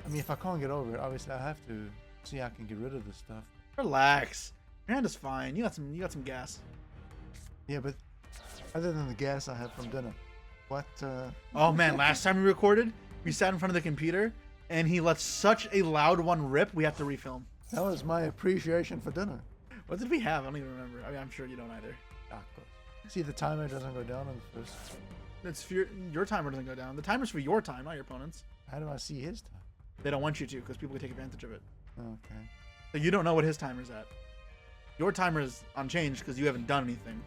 I mean, if I can't get over it, obviously I have to see how I can get rid of this stuff. Relax. Your hand is fine. You got some gas. Yeah, but other than the gas I had from dinner, what? Oh man, last time we recorded, we sat in front of the computer, and he let such a loud one rip. We have to refilm. That was my appreciation for dinner. What did we have? I don't even remember. I mean, I'm sure you don't either. Ah, good. See, the timer doesn't go down on the first. It's for your timer doesn't go down. The timer's for your time, not your opponent's. How do I see his time? They don't want you to, because people can take advantage of it. Okay. So you don't know what his timer's at. Your timer is unchanged because you haven't done anything.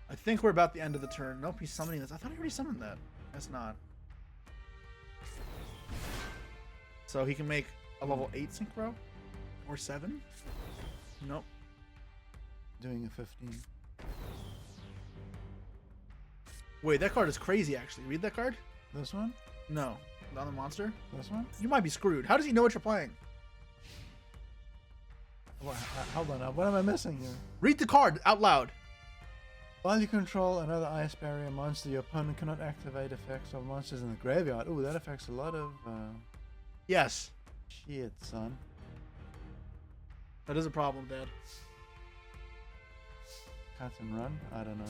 I think we're about the end of the turn. Nope, he's summoning this. I thought he already summoned that. That's not. So he can make a level 8 synchro? Or 7? Nope. Doing a 15. Wait, that card is crazy, actually. Read that card? This one? No. On the monster? This one? You might be screwed. How does he know what you're playing? Hold on. What am I missing here? Read the card out loud. While you control another ice barrier monster, your opponent cannot activate effects of monsters in the graveyard. Ooh, that affects a lot of Yes. shit, son. That is a problem, Dad. Cut and run? I don't know.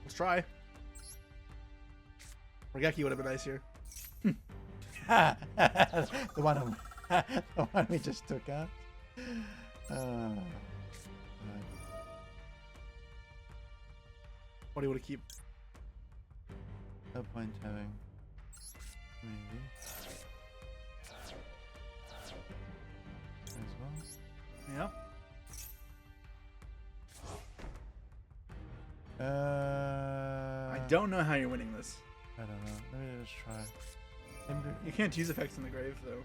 Let's try. Regeki would have been nice here. the one we just took out. What do you want to keep? No point having. Maybe. As well. Yeah. I don't know how you're winning this. I don't know. Let me just try. You can't use effects in the grave, though.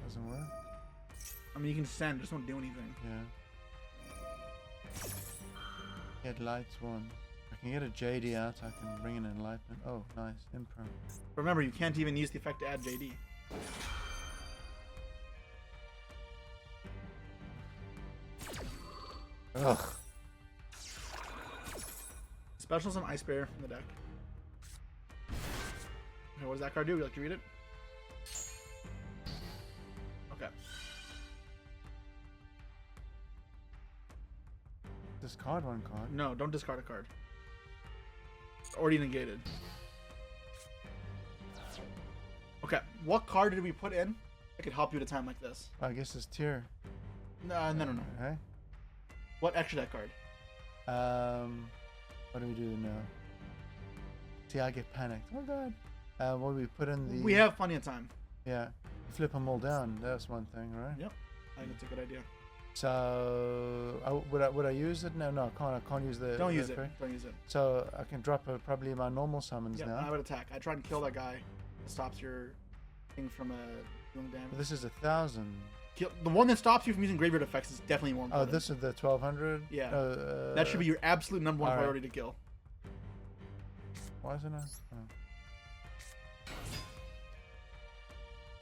Doesn't work? I mean, you can send, just don't do anything. Yeah. Get lightsworn. I can get a JD out, I can bring in enlightenment. Oh, nice. Imperm. Remember, you can't even use the effect to add JD. Ugh. Special some Ice Bear from the deck. Okay, what does that card do? Would you like to read it? Okay. Discard 1 card. No, don't discard a card. It's already negated. Okay, what card did we put in that could help you at a time like this? I guess it's tier. No. Okay. What extra deck card? What do we do now? See, I get panicked. Oh god. What do we put in the? We have plenty of time. Yeah. Flip them all down. That's one thing, right? Yep. I think that's a good idea. So, would I use it? No, I can't. I can't use the. Don't use it. Correct? Don't use it. So I can drop probably my normal summons Yeah, now. I would attack. I try and kill that guy. It stops your thing from doing damage. This is 1,000. The one that stops you from using graveyard effects is definitely more important. Oh, this is the 1,200. Yeah. That should be your absolute number one right. priority to kill. Why isn't it? Oh.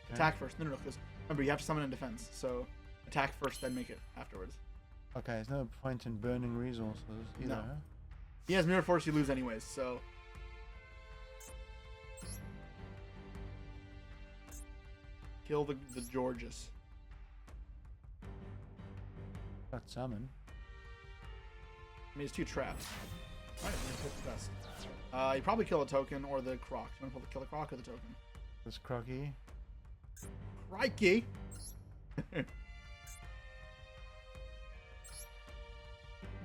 Okay. Attack first. No, because remember you have to summon in defense. So attack first, then make it afterwards. Okay, there's no point in burning resources either. No. Huh? He has Mirror Force, you lose anyways. So kill the Georges. Got summon. I mean, it's 2 traps. Alright, let's hope the best. You probably kill a token or the Croc. You want to kill the Croc or the token? This crocky. Crikey.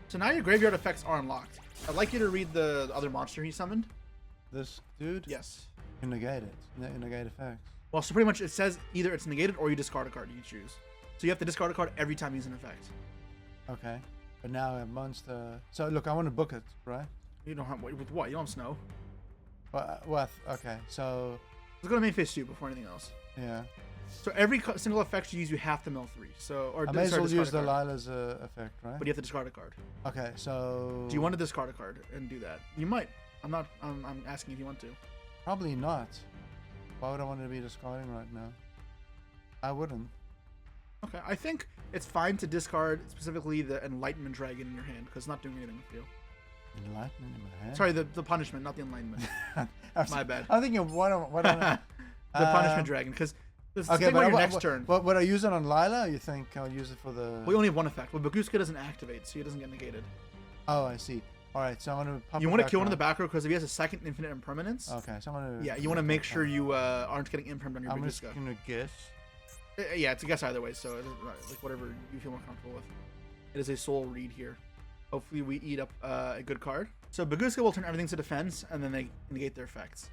So now your graveyard effects are unlocked. I'd like you to read the other monster he summoned. This dude? Yes. Can negate it. Negate effects. Well, so pretty much it says either it's negated or you discard a card. You choose. So you have to discard a card every time you use an effect. Okay. But now a monster. So look, I want to book it, right? You don't have with what? You don't have snow. Well, okay. So. Let's go to main phase 2 before anything else. Yeah. So every single effect you use, you have to mill 3. So or I may as well use the Lila's effect, right? But you have to discard a card. Okay, so. Do you want to discard a card and do that? You might. I'm asking if you want to. Probably not. Why would I want to be discarding right now? I wouldn't. Okay, I think it's fine to discard specifically the Enlightenment Dragon in your hand because it's not doing anything with you. Enlightenment in my hand? Sorry, the punishment, not the Enlightenment. My bad. I'm thinking, what don't the Punishment Dragon, because this okay, thing but on your next turn. But would I use it on Lila, or you think I'll use it for the... We only have one effect. Well, Baguska doesn't activate, so he doesn't get negated. Oh, I see. Alright, so I'm going to pop You want to kill one in the back row because if he has a second infinite impermanence... Okay, so I'm going to... Yeah, you want to make sure you aren't getting impermed on your Baguska. I'm just going to guess. Yeah, it's a guess either way, so like whatever you feel more comfortable with. It is a soul read here. Hopefully we eat up a good card. So Baguska will turn everything to defense, and then they negate their effects.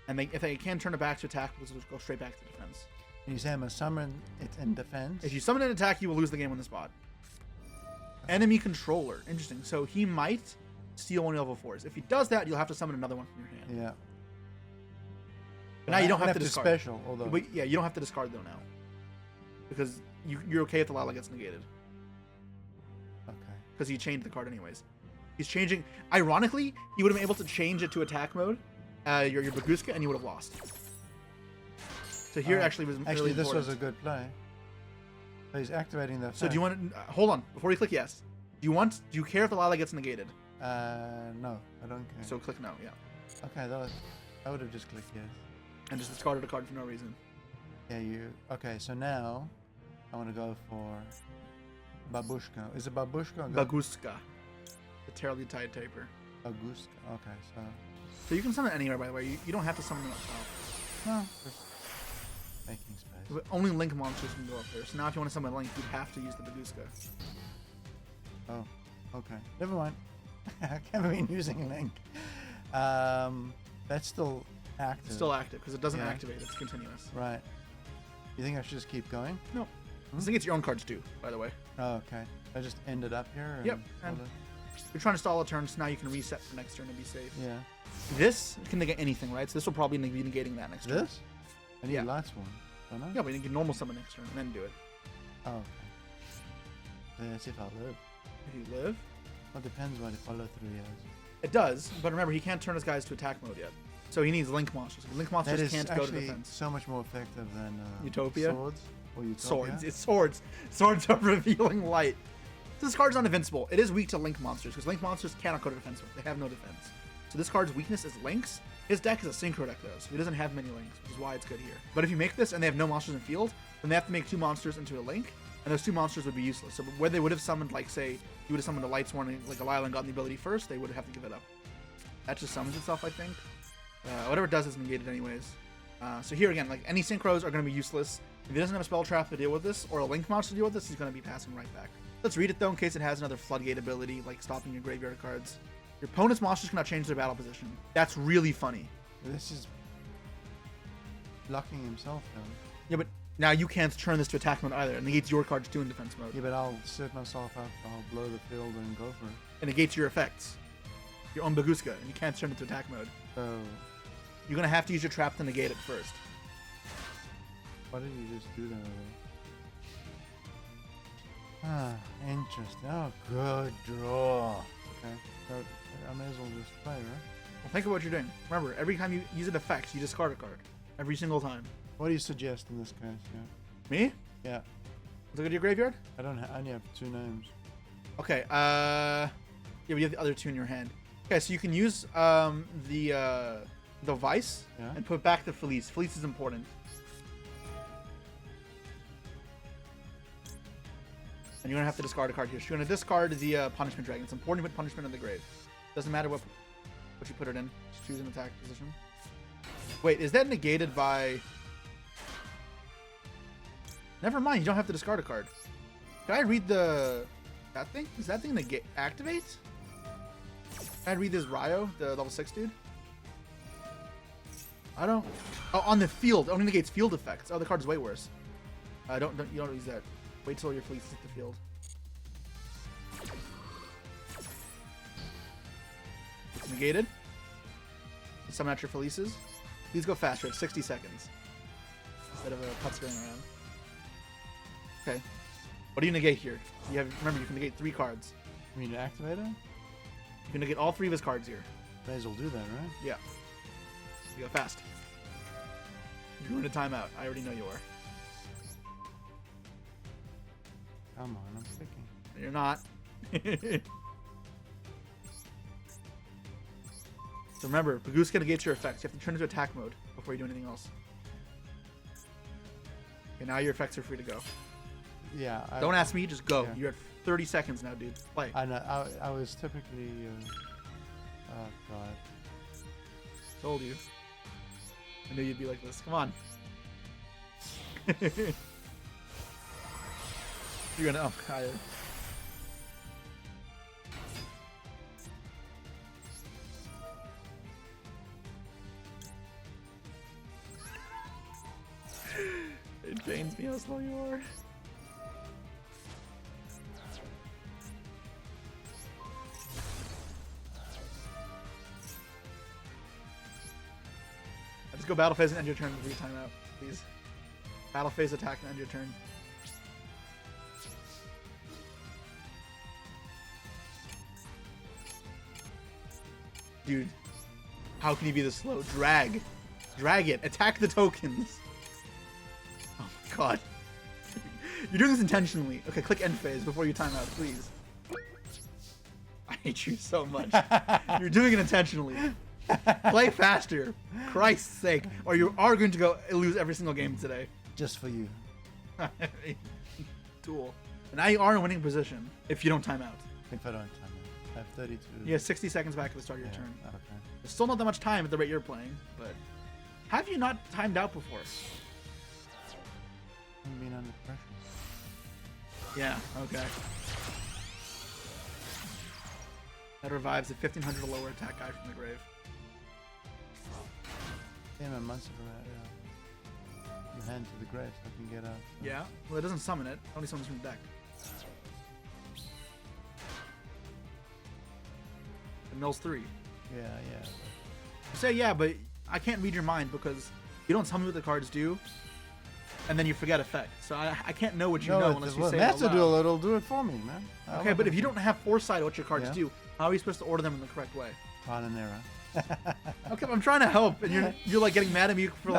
And if they can turn it back to attack, we'll just go straight back to defense. You say I'm going to summon it in defense? If you summon an attack, you will lose the game on the spot. Enemy controller. Interesting. So he might steal one of your level 4s. If he does that, you'll have to summon another one from your hand. Yeah. But now you don't have to discard. Special, although... But yeah, you don't have to discard though now. Because you're okay if the Lila gets negated. Okay. Because he changed the card anyways. He's changing. Ironically, he would have been able to change it to attack mode, your Baguska, and you would have lost. So here actually was actually really this important. was a good play. So he's activating the effect. So do you want to hold on before you click yes? Do you care if the Lila gets negated? No, I don't care. So click no. Yeah. Okay, I would have just clicked yes. And just discarded a card for no reason. Yeah, okay, so now I want to go for Babushka. Is it Babushka? Or Baguska. The terribly tied taper. Baguska. Okay, so. So you can summon anywhere, by the way. You don't have to summon them up top. No, just making space. But only Link monsters can go up there. So now if you want to summon Link, you'd have to use the Baguska. Oh, okay. Never mind. I can't been using Link. That's still active. It's still active because it doesn't activate. It's continuous. Right. You think I should just keep going? No. I think it's your own cards too, by the way. Oh, okay. I just ended up here? Yep. And you're trying to stall a turn, so now you can reset for next turn and be safe. Yeah. This can negate anything, right? So this will probably be negating that next turn. This? I need lightsworn, don't I? Yeah, but you can normal summon next turn and then do it. Oh, okay. Let's see if I live. If you live? Well, it depends what the follow through is. It does, but remember, he can't turn his guys to attack mode yet. So he needs Link monsters. Link monsters can't go to defense. So much more effective than Utopia? Swords. Or Utopia. Swords. It's swords. Swords of revealing light. So this card's not invincible. It is weak to Link monsters because Link monsters cannot go to defense mode. They have no defense. So this card's weakness is Links. His deck is a synchro deck though, so he doesn't have many Links, which is why it's good here. But if you make this and they have no monsters in field, then they have to make 2 monsters into a Link, and those 2 monsters would be useless. So where they would have summoned, like say, you would have summoned a lightsworn like a Lila and gotten the ability first, they would have to give it up. That just summons itself, I think. Whatever it does is negated anyways. So here again, like any synchros are going to be useless. If he doesn't have a spell trap to deal with this, or a Link monster to deal with this, he's going to be passing right back. Let's read it though, in case it has another floodgate ability, like stopping your graveyard cards. Your opponent's monsters cannot change their battle position. That's really funny. This is blocking himself though. Yeah, but now you can't turn this to attack mode either. It negates your cards too in defense mode. Yeah, but I'll set myself up, I'll blow the field and go for it. It negates your effects. Your own Baguska, and you can't turn it to attack mode. So you're gonna have to use your trap to negate it first. Why did you just do that already? Ah, interesting. Oh, good draw. Okay, so I may as well just play, right? Well, think of what you're doing. Remember, every time you use an effect, you discard a card. Every single time. What do you suggest in this case? Yeah. Me? Yeah. Let's look at your graveyard. I only have 2 names. Okay. Yeah, but you have the other 2 in your hand. Okay, so you can use the Vice and put back the Felice. Felice is important. And you're gonna have to discard a card here. So you're gonna discard the Punishment Dragon. It's important to put Punishment in the grave. Doesn't matter what you put it in. Just choose an attack position. Wait, is that negated by Never mind, you don't have to discard a card. Can I read that thing? Is that thing that activates? Can I read this Ryo, the level 6 dude? I don't. Oh, on the field. It only negates field effects. Oh, the card is way worse. You don't use that. Wait till your fleets hit the field. It's negated. Summon out your Felices. These go faster. It's 60 seconds instead of a putz going around. Okay. What do you negate here? Remember, you can negate 3 cards. You mean to activate it? You can negate all 3 of his cards here. May as well do that, right? Yeah. You go fast. You're in a timeout. I already know you are. Come on, I'm picking. You're not. So remember, Baguska negates your effects. You have to turn into attack mode before you do anything else. Okay, now your effects are free to go. Yeah. Don't ask me, just go. Yeah. You're at 30 seconds now, dude. Play. I know. I was typically. Oh god. Told you. I knew you'd be like this. Come on. You're gonna. Oh, God. It pains me how slow you are. Let's go battle phase and end your turn with your timeout, please. Battle phase attack and end your turn. Dude, how can you be this slow? Drag. Drag it. Attack the tokens. Oh my god. You're doing this intentionally. Okay, click end phase before you time out, please. I hate you so much. You're doing it intentionally. Play faster. Christ's sake. Or you are going to go lose every single game today. Just for you. Tool. And now you are in a winning position if you don't time out. If I don't time out. I have 32. You have 60 seconds back at the start of your turn. Okay. There's still not that much time at the rate you're playing, but have you not timed out before? I'm being under pressure. Yeah, okay. That revives a 1500 lower attack guy from the grave. Damn, I must have the hand to the grave so I can get out. Yeah, well, it doesn't summon it. It only summons from the deck. It mills 3. Yeah. You say yeah, but I can't read your mind because you don't tell me what the cards do, and then you forget effect. So I can't know what you know unless you say it out loud. Duel, it'll do it for me, man. Okay, but if you don't have foresight of what your cards do, how are you supposed to order them in the correct way? Trial and error. Okay, I'm trying to help, and you're like getting mad at me for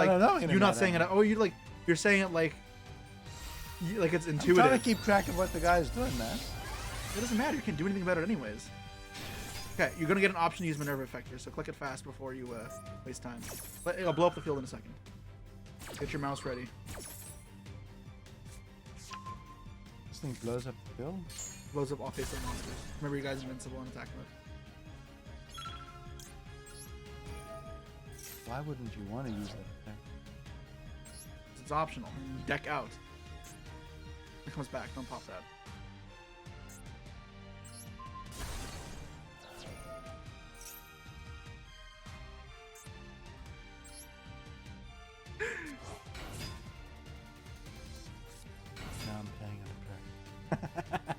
you not saying it. Oh, you're saying it like it's intuitive. I'm trying to keep track of what the guy's doing, man. It doesn't matter. You can't do anything about it anyways. Okay, you're gonna get an option to use Minerva Effector, so click it fast before you waste time. It'll blow up the field in a second. Get your mouse ready. This thing blows up the field? Blows up all face-up monsters. Remember, you guys are invincible in attack mode. Why wouldn't you want to use that effect? It's optional. Deck out. It comes back. Don't pop that. Now I'm playing under pressure.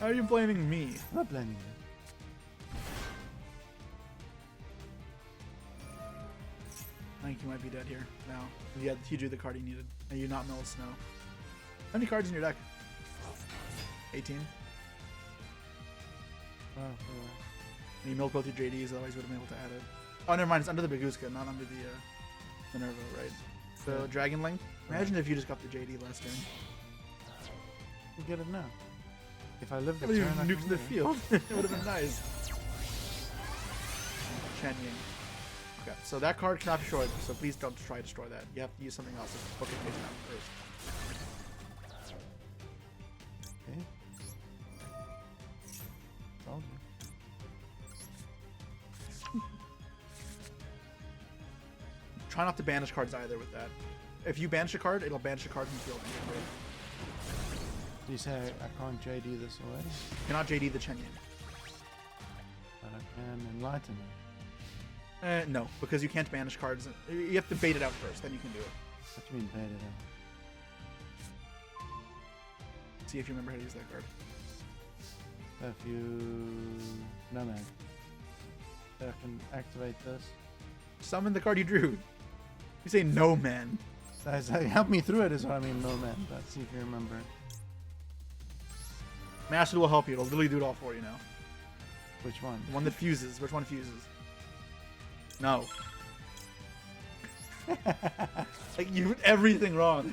How are you blaming me? I'm not blaming you. I think you might be dead here now. Yeah, he drew the card he needed. And you not mill snow. How many cards in your deck? 18. Oh, And you milled both your JDs, otherwise you would have been able to add it. Oh, never mind. It's under the Baguska, not under the Minerva, right? So, Yeah. Dragonling. Imagine if you just got the JD last turn. We'll get it now. If I live the It would turn, I have can nuked the do it. field. It would have been nice. Chen Ying. Okay, so that card cannot be destroyed, so please don't try to destroy that. You have to use something else. Book it face down first. Okay. Told you. Try not to banish cards either with that. If you banish a card, it'll banish a card from the field. And get rid. Do you say I can't JD this already? You're not JD the Chenyan. But I can enlighten it. No, because you can't banish cards. You have to bait it out first, then you can do it. What do you mean bait it out? See if you remember how to use that card. If you... No, man. I can activate this. Summon the card you drew. You say no, man. So help me through it is what I mean, no, man. Let's see if you remember. Master will help you. It'll literally do it all for you now. Which one? The one that fuses. Which one fuses? No. Like, you did everything wrong.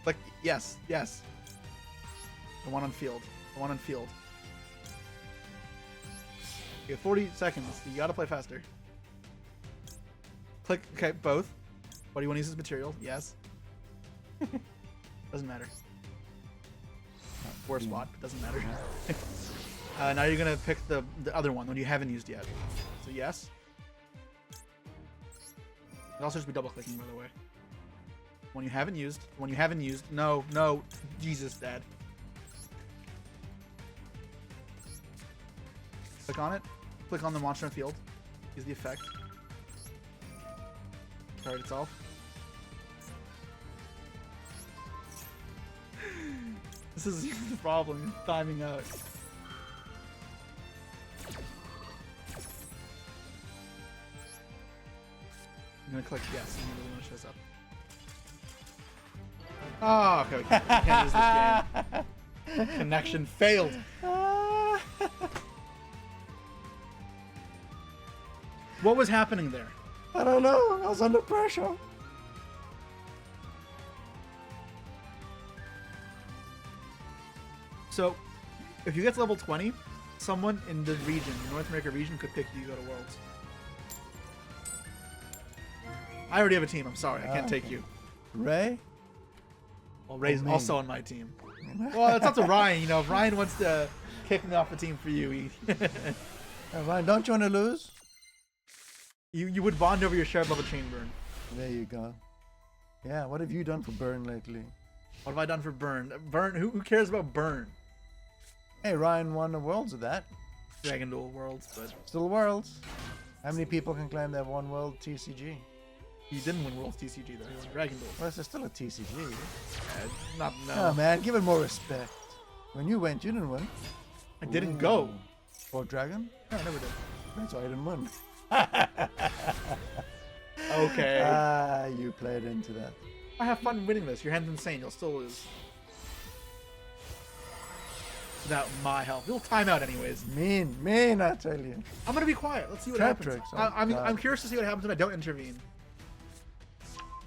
Like, yes, yes. The one on field. The one on field. You have 40 seconds. You gotta play faster. Click. Okay, both. What do you want to use as material? Yes. Doesn't matter. Worst spot, but doesn't matter. Now you're gonna pick the other one you haven't used yet. So yes. It'll also just be double clicking, by the way. One you haven't used. One you haven't used. No, no. Jesus, Dad. Click on it. Click on the monster on field. Use the effect. Card itself. This is the problem. Timing out. I'm gonna click yes, and then it shows up. Oh, okay. We can't use this game. Connection failed. What was happening there? I don't know. I was under pressure. So, if you get to level 20, someone in the region, the North America region, could pick you to go to Worlds. I already have a team. I'm sorry. I can't take you. Ray? Well, Ray's also on my team. Well, it's up to Ryan. You know, if Ryan wants to kick me off the team for you, he... Ryan, don't you want to lose? You would bond over your shared level chain burn. There you go. Yeah, what have you done for Burn lately? What have I done for Burn? Burn? Who cares about Burn? Hey, Ryan won the Worlds with that. Dragon Duel Worlds, but... Still Worlds. How many people can claim they've won World TCG? He didn't win Worlds TCG, though. He won Dragon Duel. Well, it's still a TCG. No. Oh, man, give it more respect. When you went, you didn't win. I didn't go. For Dragon? No, I never did. That's why I didn't win. Okay. You played into that. I have fun winning this. Your hand's insane. You'll still lose. Without my help. You'll time out anyways. Mean, I tell you. I'm gonna be quiet. Let's see what Trap happens. tricks. Oh, I'm curious to see what happens when I don't intervene.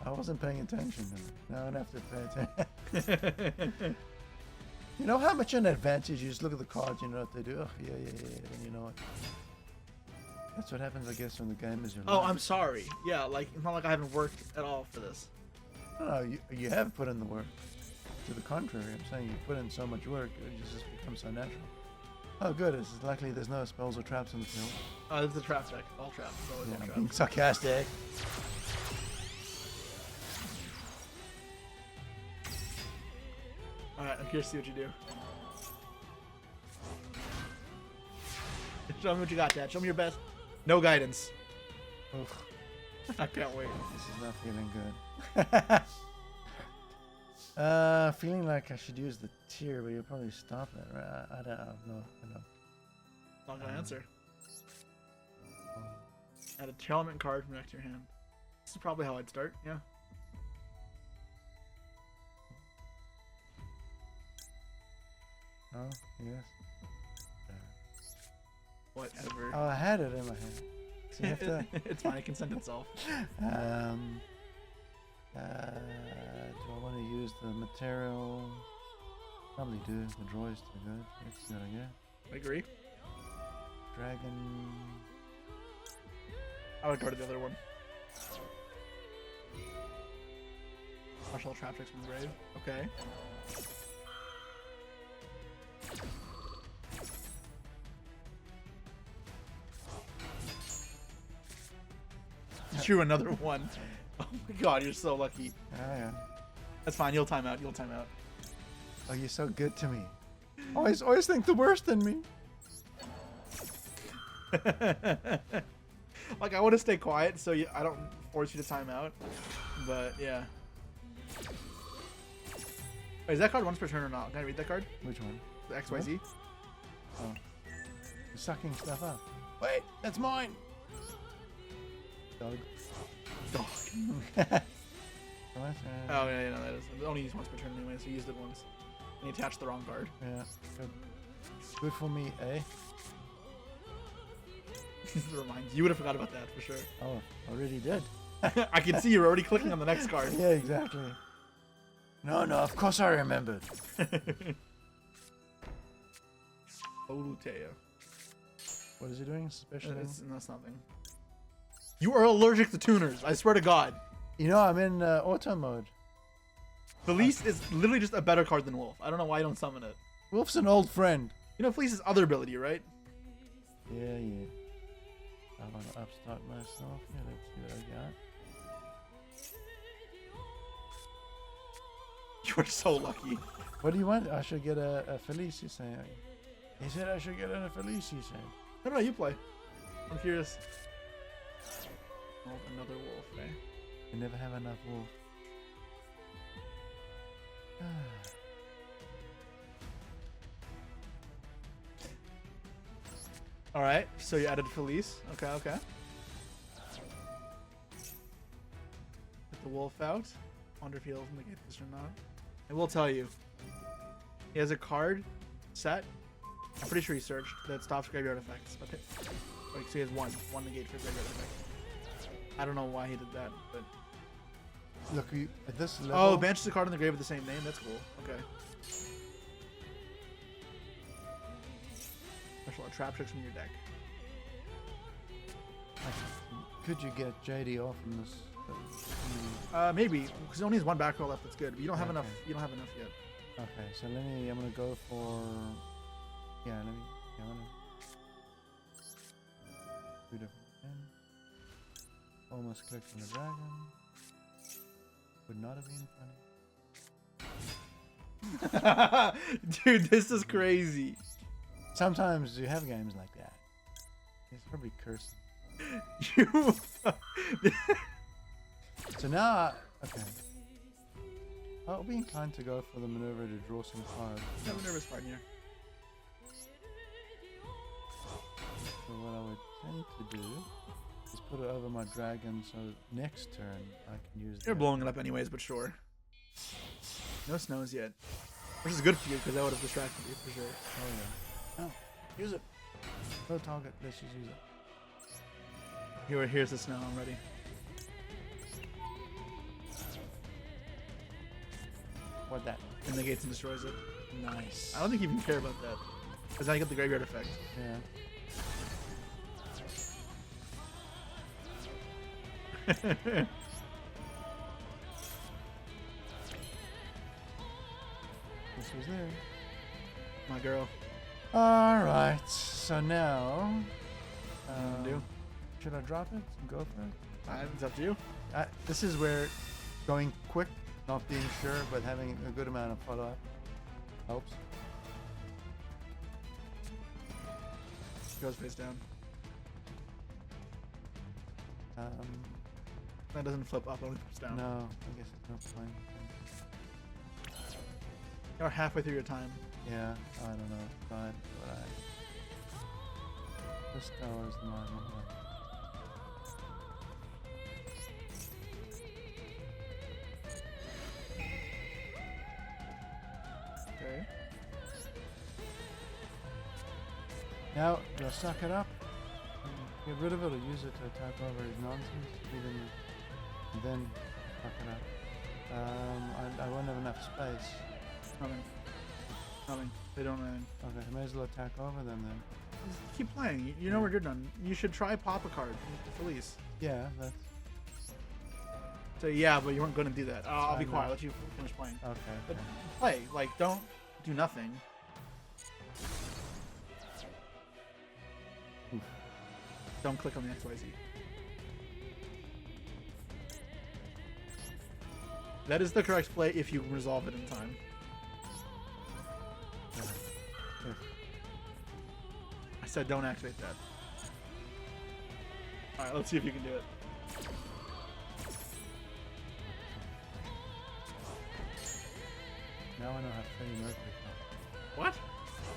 I wasn't paying attention. Now I don't have to pay attention. You know how much an advantage you just look at the cards, you know what they do? Oh, yeah, and you know it. That's what happens, I guess, when the game is your life. Oh, I'm sorry. Yeah, like, it's not like I haven't worked at all for this. No, you have put in the work. To the contrary, I'm saying you put in so much work, it just becomes so natural. Oh, good. It's likely there's no spells or traps in the field. Oh, this is a trap deck. All traps. Always all I'm traps. being sarcastic. Alright, I'm curious to see what you do. Show me what you got, Dad. Show me your best. No guidance. Oof. I can't wait. This is not feeling good. Feeling like I should use the tier, but you'll probably stop it, right? I don't know. Not gonna answer. Add a Tearlaments card from next to your hand. This is probably how I'd start, yeah. Oh, yes. Whatever. Oh, I had it in my hand. So you have to... It's fine, it can send itself. Do I want to use the material? Probably do. The draw is too good. It's good, I guess. I agree. Dragon. I would go to the other one. Partial trap tricks from the grave. Okay. Drew another one. Oh my god, you're so lucky. Yeah. That's fine. You'll time out. You'll time out. Oh, you're so good to me. Always think the worst in me. Like, I want to stay quiet so I don't force you to time out. But yeah. Wait, is that card once per turn or not? Can I read that card? Which one? The XYZ? Oh. You're sucking stuff up. Wait, that's mine. Dog. Dog. Oh, yeah, no, that is. It only used once per turn anyway, so you used it once. And you attached the wrong card. Yeah. Good for me, eh? It reminds you would have forgot about that for sure. Oh, already did. I can see you're already clicking on the next card. Yeah, exactly. No, of course I remembered. Vaudeo. What is he doing? Special? That's nothing. You are allergic to tuners. I swear to God. You know, I'm in auto mode. Felice is literally just a better card than Wolf. I don't know why you don't summon it. Wolf's an old friend. You know Felice's other ability, right? Yeah. I want to upstart myself. Yeah, let's see what I got. You are so lucky. What do you want? I should get a Felice, you say. He said I should get a Felice, you say. No, you play. I'm curious. Oh, another wolf, eh? You never have enough wolf. Alright, so you added Felice. Okay. Get the wolf out. Wonder if he'll negate this or not. I will tell you. He has a card set. I'm pretty sure he searched that stops graveyard effects. Okay. Like, so he has one negate for graveyard effect. I don't know why he did that, but Look, at this level. oh, banishes a card in the grave with the same name. That's cool. Okay. Special trap tricks from your deck. Could you get JD off from this? Maybe because it only has one back row left. That's good. But you don't have Okay. enough. You don't have enough yet. Okay, so I'm gonna go for. Yeah, I'm gonna. Two different pins. Almost clicked on the dragon. Would not have been funny. Dude, this is crazy. Sometimes you have games like that. He's probably cursing. You. So now, okay. I'll be inclined to go for the maneuver to draw some cards. Have a nervous part here. So what I would tend to do is put it over my dragon, so next turn I can use. You're blowing it up anyways, but sure. No snows yet, which is good for you because that would have distracted you for sure. Oh yeah. No, use it. No target. Let's just use it. Here's the snow. I'm ready. What that? And negates and destroys it. Nice. I don't think you even care about that. Because now you get the graveyard effect. Yeah. This was there. My girl. Alright, so now... Do? Should I drop it and go for it? It's up to you. This is where going quick, not being sure, but having a good amount of follow-up helps. Goes face down. Um, That doesn't flip up, only flips down. no, I guess it's no point. You're halfway through your time. Yeah, I don't know. Fine, but this tower is mine. Okay. Now, do I suck it up? Get rid of it or use it to attack over his nonsense? And then suck it up. I won't have enough space. Nothing. They don't. Okay, I may as well attack over them then. Just keep playing. You know where you're done. You should try pop a card. Felice. Yeah, that's So yeah, but you weren't going to do that. I'll I be know. quiet. Let you finish playing. okay. But play. Like, don't do nothing. Oof. Don't click on the XYZ. That is the correct play if you resolve it in time. I said don't activate that. Alright, let's see if you can do it. Now I know how Freddie Mercury felt. What?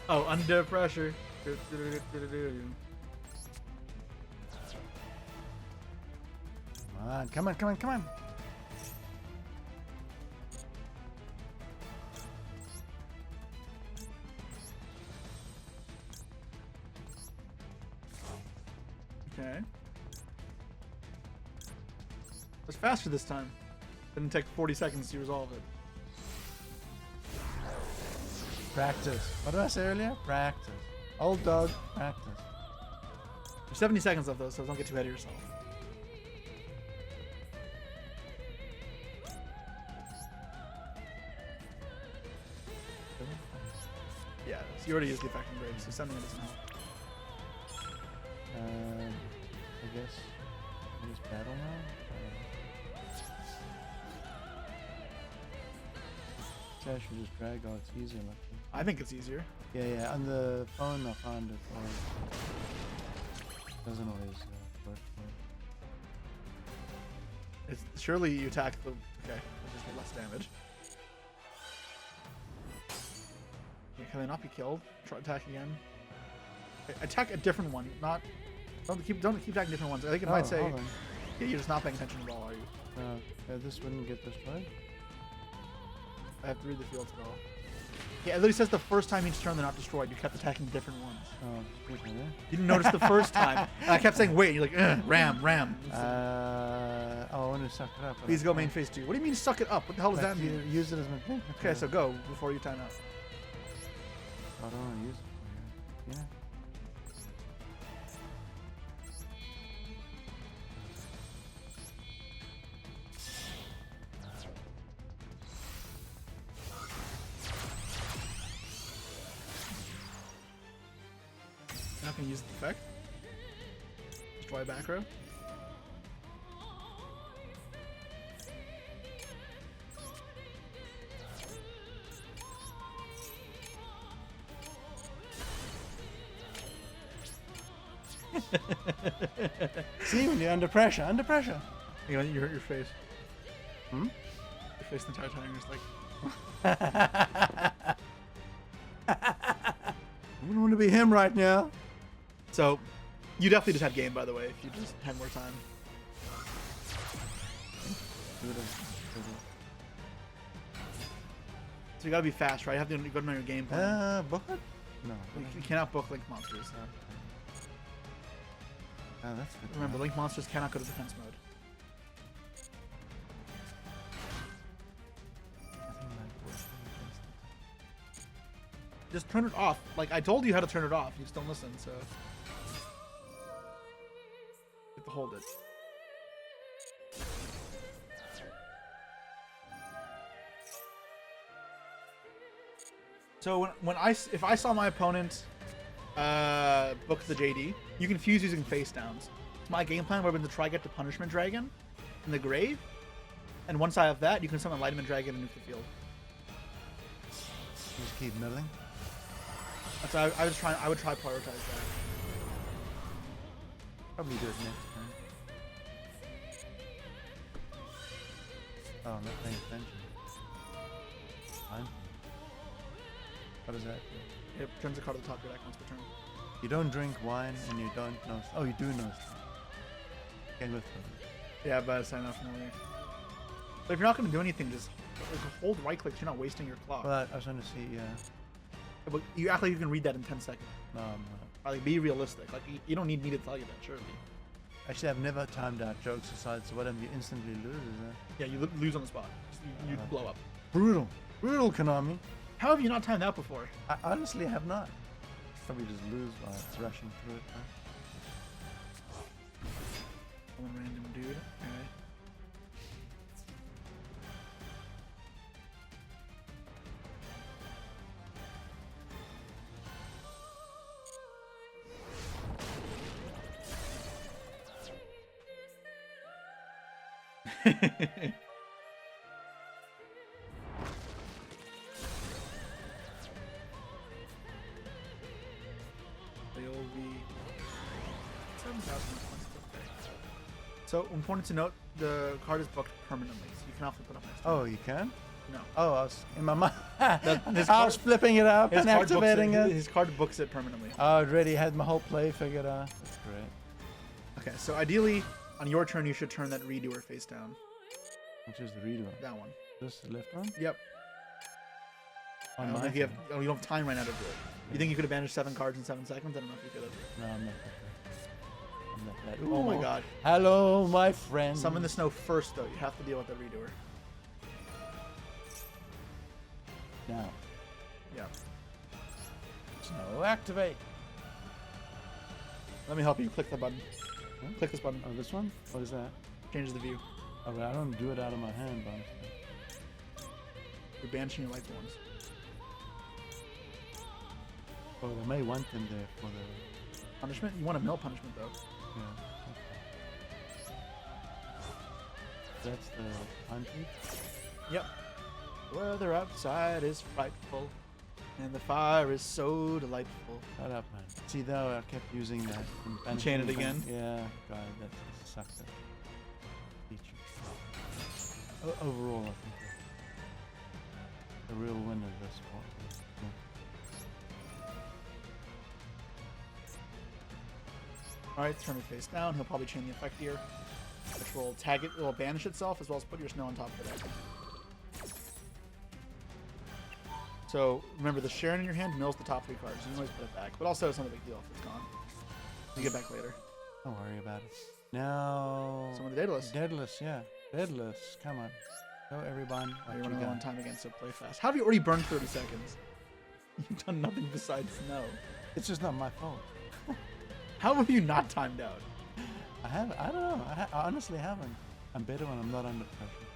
Oh, under pressure. Come on, come on, come on. Okay. It was faster this time. Didn't take 40 seconds to resolve it. Practice. What did I say earlier? Practice. Old dog, practice. There's 70 seconds left though, so don't get too ahead of yourself. Yeah, so you already used the effective break, so 70 minutes now. I guess use battle now. I should just drag. Oh, it's easier. I think it's easier. Yeah, yeah. On the phone, I found it. Doesn't always work. It's surely you attack the. Okay, I'll just get less damage. Okay, can they not be killed? Try attack again. Okay, attack a different one, not. Don't keep attacking different ones. I think it might say. Yeah, you're just not paying attention at all, are you? This wouldn't get destroyed. I have to read the field spell. Yeah, it literally says the first time each turn they're not destroyed. You kept attacking different ones. Oh, good one, You didn't notice the first time. And I kept saying wait, and you're like, ram. I want to suck it up. Please go main phase 2. What do you mean suck it up? What the hell does that mean? Use it as my thing. Okay, so go before you time out. I don't want to use it for you. Yeah. Not gonna use the effect. Destroy back row. See, when you're under pressure, under pressure. You hurt your face. Hmm? Your face the entire time. You're just like. I wouldn't want to be him right now. So, you definitely just had game, by the way, if you just had more time. So you gotta be fast, right? You have to go to know your game plan. Book it? No. You cannot book Link monsters. Oh, that's good. Remember, Link monsters cannot go to defense mode. Just turn it off. Like, I told you how to turn it off. You just don't listen, so. You have to hold it. So if I saw my opponent book the JD, you can fuse using face downs. My game plan would have been to try get the Punishment Dragon in the grave, and once I have that, you can summon Lightning Dragon and nuke the field. Just keep milling. That's I would try prioritize that. Probably do it next turn. Oh, I'm not paying attention. Fine. What does that do? It turns a card to the top of your deck once per turn. You don't drink wine and you don't know. Oh, you do know. Game with them. Yeah, but sign off familiar. But if you're not going to do anything, just hold right click so you're not wasting your clock. Well, I was trying to see, yeah. But you act like you can read that in 10 seconds. No, I'm not. Like, be realistic. Like, you don't need me to tell you that, surely. Actually, I've never timed out jokes aside, so what you instantly lose, is it? Yeah, you lose on the spot. You blow up. Brutal. Brutal, Konami. How have you not timed out before? I honestly have not. Probably just lose by rushing through it. Huh? Some random dude. Okay. So important to note, the card is booked permanently, so you can also put up next. Oh, you can? No. Oh, I was in my mind. His I was flipping it up and activating it. His card books it permanently. I already had my whole play figured out. That's great. Okay, so ideally, on your turn, you should turn that redoer face down. Which is the reader? That one. This is the left one? Yep. On I don't my think you don't have time right now to do it. You think you could have banished 7 cards in 7 seconds? I don't know if you could have. No, I'm not that. I'm not that. Oh my Ooh. god. Hello, my friend. Summon the snow first, though. You have to deal with the redoer. Now. Yeah. Snow activate. Let me help you. Click the button. Huh? Click this button. Oh, this one? What is that? Changes the view. Oh, but I don't do it out of my hand, but You're banishing your lights ones. oh, they may want them there for the Punishment? You want a mill punishment, though. yeah. Okay. That's the country. Yep. The weather outside is frightful, and the fire is so delightful. Shut up, man. See, though, I kept using that. And Chain it again? Yeah, God, that sucks. Feature. Overall, I think the real winner this one. Alright, turn it face down. He'll probably chain the effect here, which will tag it, it will banish itself, as well as put your snow on top of the deck. So, remember, the Sharon in your hand mills the top 3 cards. You can always put it back, but also it's not a big deal if it's gone. You get back later. Don't worry about it. Now. Summon the Daedalus. Daedalus, yeah. Daedalus, come on. Go, everyone. You're What you running a long got? time again, so play fast. How have you already burned 30 seconds? You've done nothing besides snow. It's just not my fault. How have you not timed out? I don't know. I honestly haven't. I'm better when I'm not under pressure.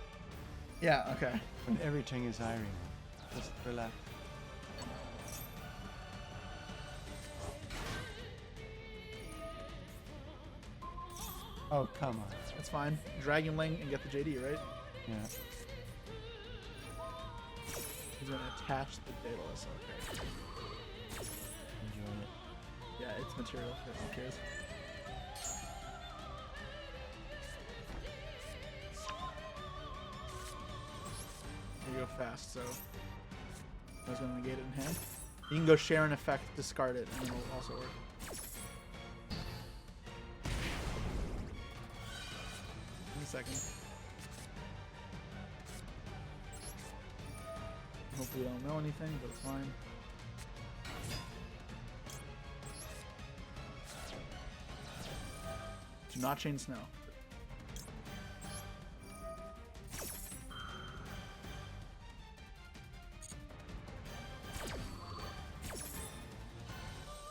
Yeah, okay. When everything is iron. Just relax. Oh, come on. That's fine. Dragon Link and get the JD, right? Yeah. He's gonna attach the Daedalus, okay. Enjoy it. Yeah, it's material, who cares. You go fast, so I was gonna negate it in hand. You can go share an effect, discard it, and it'll also work. Give me a second. Hopefully you don't know anything, but it's fine. Do not chain snow.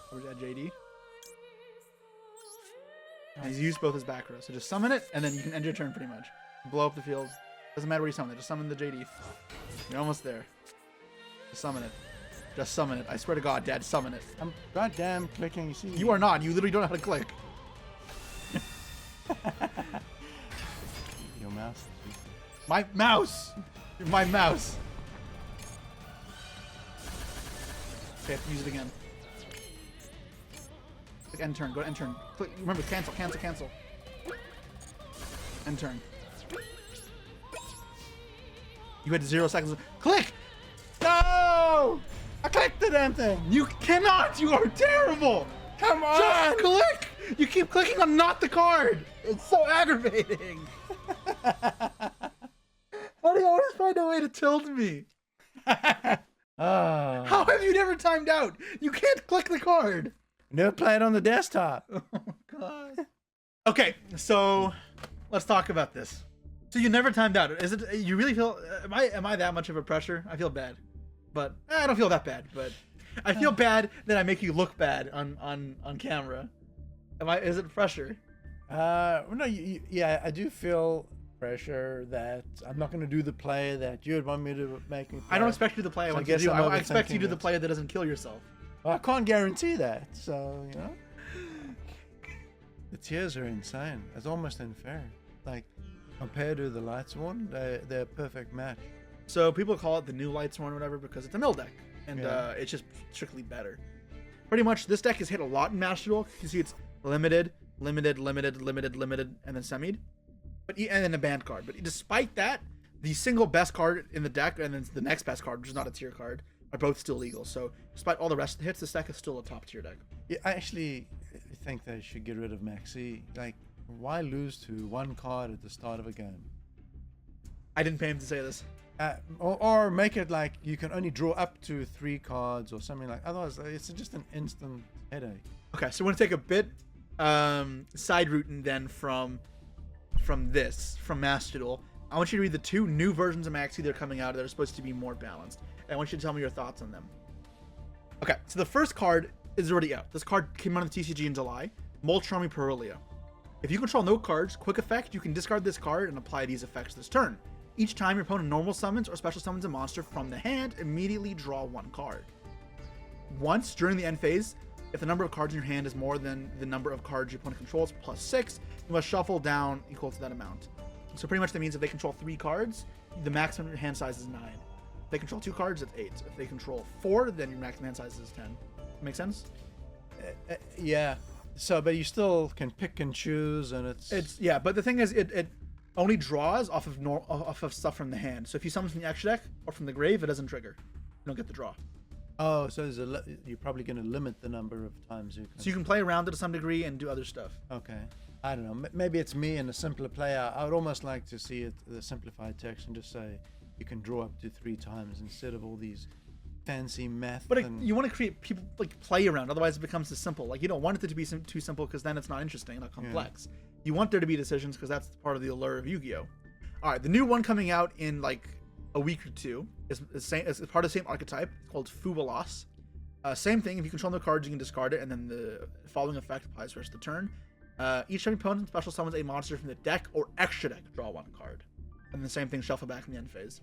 Where's that JD? And he's used both his back rows, so just summon it, and then you can end your turn pretty much. Blow up the field. Doesn't matter where you summon it, just summon the JD. You're almost there. Just summon it. Just summon it. I swear to God, Dad, summon it. I'm goddamn clicking. You see? You are not. You literally don't know how to click. Your mouse. My mouse! My mouse! Okay, I have to use it again. Click end turn. Go to end turn. Click, remember, cancel, cancel, cancel. End turn. You had 0 seconds. Click! No! I clicked the damn thing! You cannot! You are terrible! Come on! Just click! You keep clicking on not the card! It's so aggravating! How do you always find a way to tilt me? How have you never timed out? You can't click the card! Never play it on the desktop. Oh, God. Okay, so let's talk about this. So you never timed out. Is it? You really feel? Am I that much of a pressure? I feel bad, but I don't feel that bad. But I feel bad that I make you look bad on camera. Is it pressure? No, yeah, I do feel pressure that I'm not going to do the play that you would want me to make me play. I don't expect you to play. So I guess I'm I expect you to overthinking the it. play that doesn't kill yourself. Well, I can't guarantee that, so, you know. The tiers are insane. It's almost unfair. Like, compared to the lightsworn, they're a perfect match. So people call it the new lightsworn or whatever because it's a mill deck, and Yeah. it's just strictly better. Pretty much, this deck has hit a lot in Master Duel. You see, it's limited, limited, and then semied, and then a banned card. But despite that, the single best card in the deck and then the next best card, which is not a tier card, are both still legal. So despite all the rest of the hits, this deck is still a top tier deck. Yeah, I actually think they should get rid of Maxi. Like, why lose to one card at the start of a game? I didn't pay him to say this. Or make it like you can only draw up to 3 cards or something like. Otherwise, it's just an instant headache. Okay, so we're gonna take a bit side routing then from Master Duel. I want you to read the 2 new versions of Maxi that are coming out that are supposed to be more balanced. And I want you to tell me your thoughts on them. Okay, so the first card is already out. This card came out of the TCG in July. Molcharmi Perillia. If you control no cards, quick effect, you can discard this card and apply these effects this turn. Each time your opponent normal summons or special summons a monster from the hand, immediately draw 1 card. Once during the end phase, if the number of cards in your hand is more than the number of cards your opponent controls plus 6, you must shuffle down equal to that amount. So pretty much that means if they control 3 cards, the maximum your hand size is 9. If they control 2 cards, it's 8. If they control 4, then your maximum hand size is 10. Make sense? Yeah. So, but you still can pick and choose, and it's yeah. But the thing is, it only draws off of stuff from the hand. So if you summon from the extra deck or from the grave, it doesn't trigger. You don't get the draw. Oh, so you're probably going to limit the number of times you can. So you can play around it to some degree and do other stuff. Okay. I don't know. Maybe it's me and a simpler player. I would almost like to see it the simplified text and just say you can draw up to 3 times instead of all these fancy math. But you want to create people like play around. Otherwise, it becomes too simple. Like you don't want it to be too simple because then it's not interesting, not complex. Yeah. You want there to be decisions because that's part of the allure of Yu-Gi-Oh. All right, the new one coming out in like a week or 2 is part of the same archetype. It's called Fubalos. Same thing. If you control the cards, you can discard it, and then the following effect applies for the rest of the turn. Each time your opponent special summons a monster from the deck or extra deck, draw 1 card. And the same thing, shuffle back in the end phase.